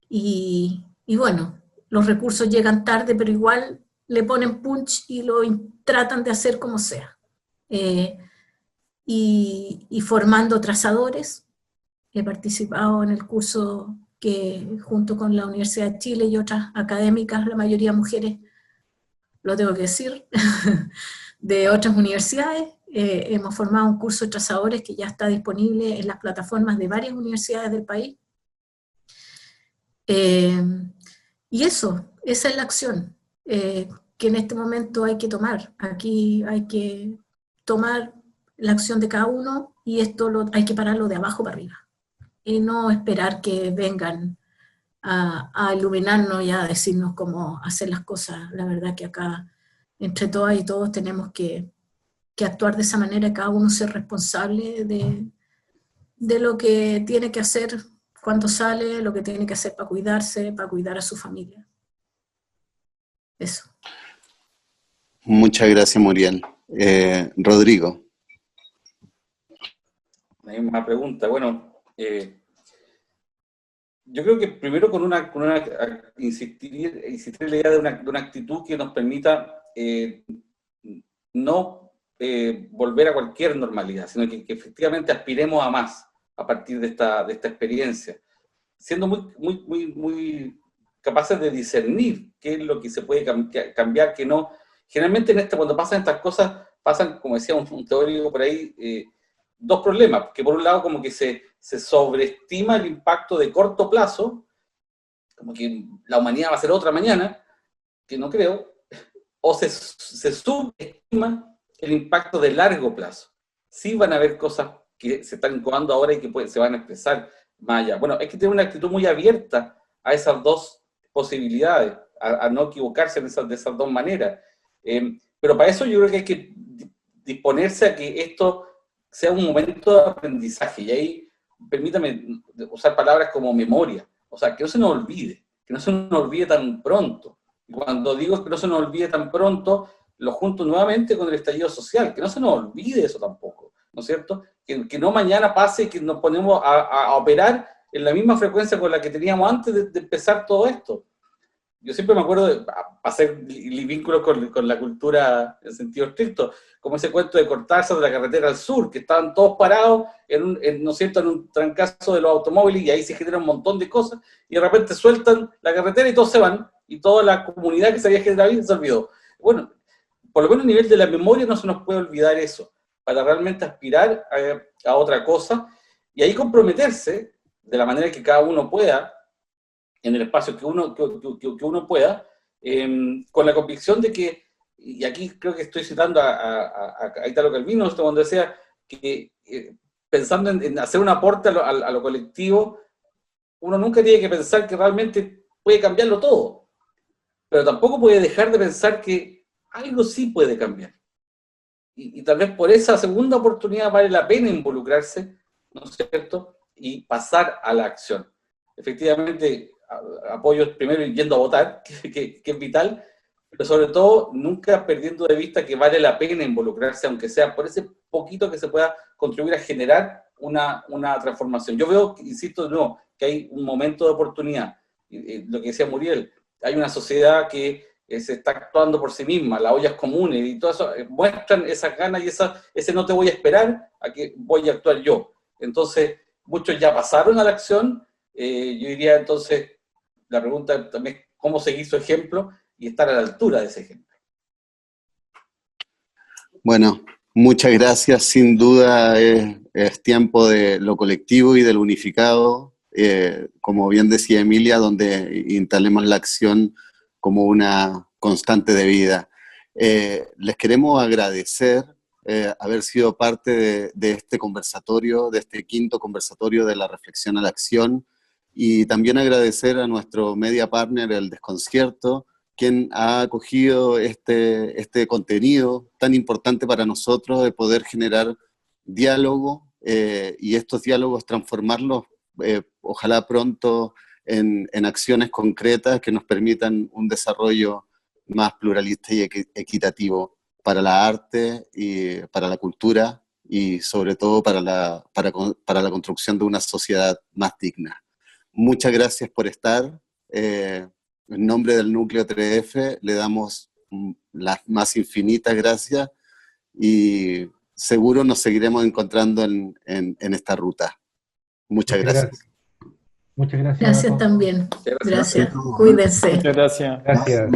y bueno, los recursos llegan tarde, pero igual le ponen punch y lo tratan de hacer como sea. Y formando trazadores. He participado en el curso que junto con la Universidad de Chile y otras académicas, la mayoría mujeres, lo tengo que decir, de otras universidades, hemos formado un curso de trazadores que ya está disponible en las plataformas de varias universidades del país. Y esa es la acción que en este momento hay que tomar. Aquí hay que tomar la acción de cada uno y esto hay que pararlo de abajo para arriba. Y no esperar que vengan a iluminarnos y a decirnos cómo hacer las cosas. La verdad que acá, entre todas y todos, tenemos que actuar de esa manera, cada uno ser responsable de lo que tiene que hacer cuando sale, lo que tiene que hacer para cuidarse, para cuidar a su familia. Eso. Muchas gracias, Muriel. Rodrigo. La misma pregunta. Bueno, yo creo que primero insistir en la idea de una actitud que nos permita no volver a cualquier normalidad, sino que efectivamente aspiremos a más a partir de esta experiencia, siendo muy capaces de discernir qué es lo que se puede cambiar, qué no. Generalmente cuando pasan estas cosas, pasan, como decía un teórico por ahí, dos problemas, que por un lado como que se sobreestima el impacto de corto plazo, como que la humanidad va a ser otra mañana, que no creo, o se subestima el impacto de largo plazo. Sí van a haber cosas que se están incubando ahora y que se van a expresar más allá. Bueno, hay que tener una actitud muy abierta a esas dos posibilidades, a no equivocarse de esas dos maneras. Pero para eso yo creo que hay que disponerse a que esto sea un momento de aprendizaje, y ahí permítame usar palabras como memoria, o sea, que no se nos olvide tan pronto. Y cuando digo que no se nos olvide tan pronto, lo junto nuevamente con el estallido social, que no se nos olvide eso tampoco, ¿no es cierto? Que no mañana pase y que nos ponemos a operar en la misma frecuencia con la que teníamos antes de empezar todo esto. Yo siempre me acuerdo, para hacer vínculos con la cultura en sentido estricto, como ese cuento de Cortázar de la carretera al sur, que estaban todos parados ¿no es cierto?, en un trancazo de los automóviles, y ahí se genera un montón de cosas, y de repente sueltan la carretera y todos se van, y toda la comunidad que se había generado ahí se olvidó. Bueno, por lo menos a nivel de la memoria no se nos puede olvidar eso, para realmente aspirar a otra cosa, y ahí comprometerse, de la manera que cada uno pueda, en el espacio que uno pueda, con la convicción de que, y aquí creo que estoy citando a Italo Calvino, cuando decía que pensando en hacer un aporte a lo colectivo, uno nunca tiene que pensar que realmente puede cambiarlo todo, pero tampoco puede dejar de pensar que algo sí puede cambiar. Y tal vez por esa segunda oportunidad vale la pena involucrarse, ¿no es cierto?, y pasar a la acción. Efectivamente, apoyo primero yendo a votar, que es vital, pero sobre todo nunca perdiendo de vista que vale la pena involucrarse, aunque sea por ese poquito que se pueda contribuir a generar una transformación. Yo veo, insisto de nuevo, que hay un momento de oportunidad. Lo que decía Muriel, hay una sociedad que se está actuando por sí misma, las ollas comunes y todo eso, muestran esas ganas y ese no te voy a esperar a que voy a actuar yo. Entonces, muchos ya pasaron a la acción. Yo diría entonces, la pregunta también es cómo seguir su ejemplo y estar a la altura de ese ejemplo. Bueno, muchas gracias. Sin duda es tiempo de lo colectivo y de lo unificado, como bien decía Emilia, donde instalemos la acción como una constante de vida. Les queremos agradecer haber sido parte de este conversatorio, de este quinto conversatorio de la reflexión a la acción, y también agradecer a nuestro media partner, El Desconcierto, quien ha acogido este contenido tan importante para nosotros, de poder generar diálogo y estos diálogos transformarlos, ojalá pronto, en acciones concretas que nos permitan un desarrollo más pluralista y equitativo para la arte y para la cultura, y sobre todo para la construcción de una sociedad más digna. Muchas gracias por estar. En nombre del Núcleo 3F le damos las más infinitas gracias, y seguro nos seguiremos encontrando en esta ruta. Muchas gracias. Muchas gracias. Gracias también. Gracias. Cuídense. Muchas gracias. Gracias.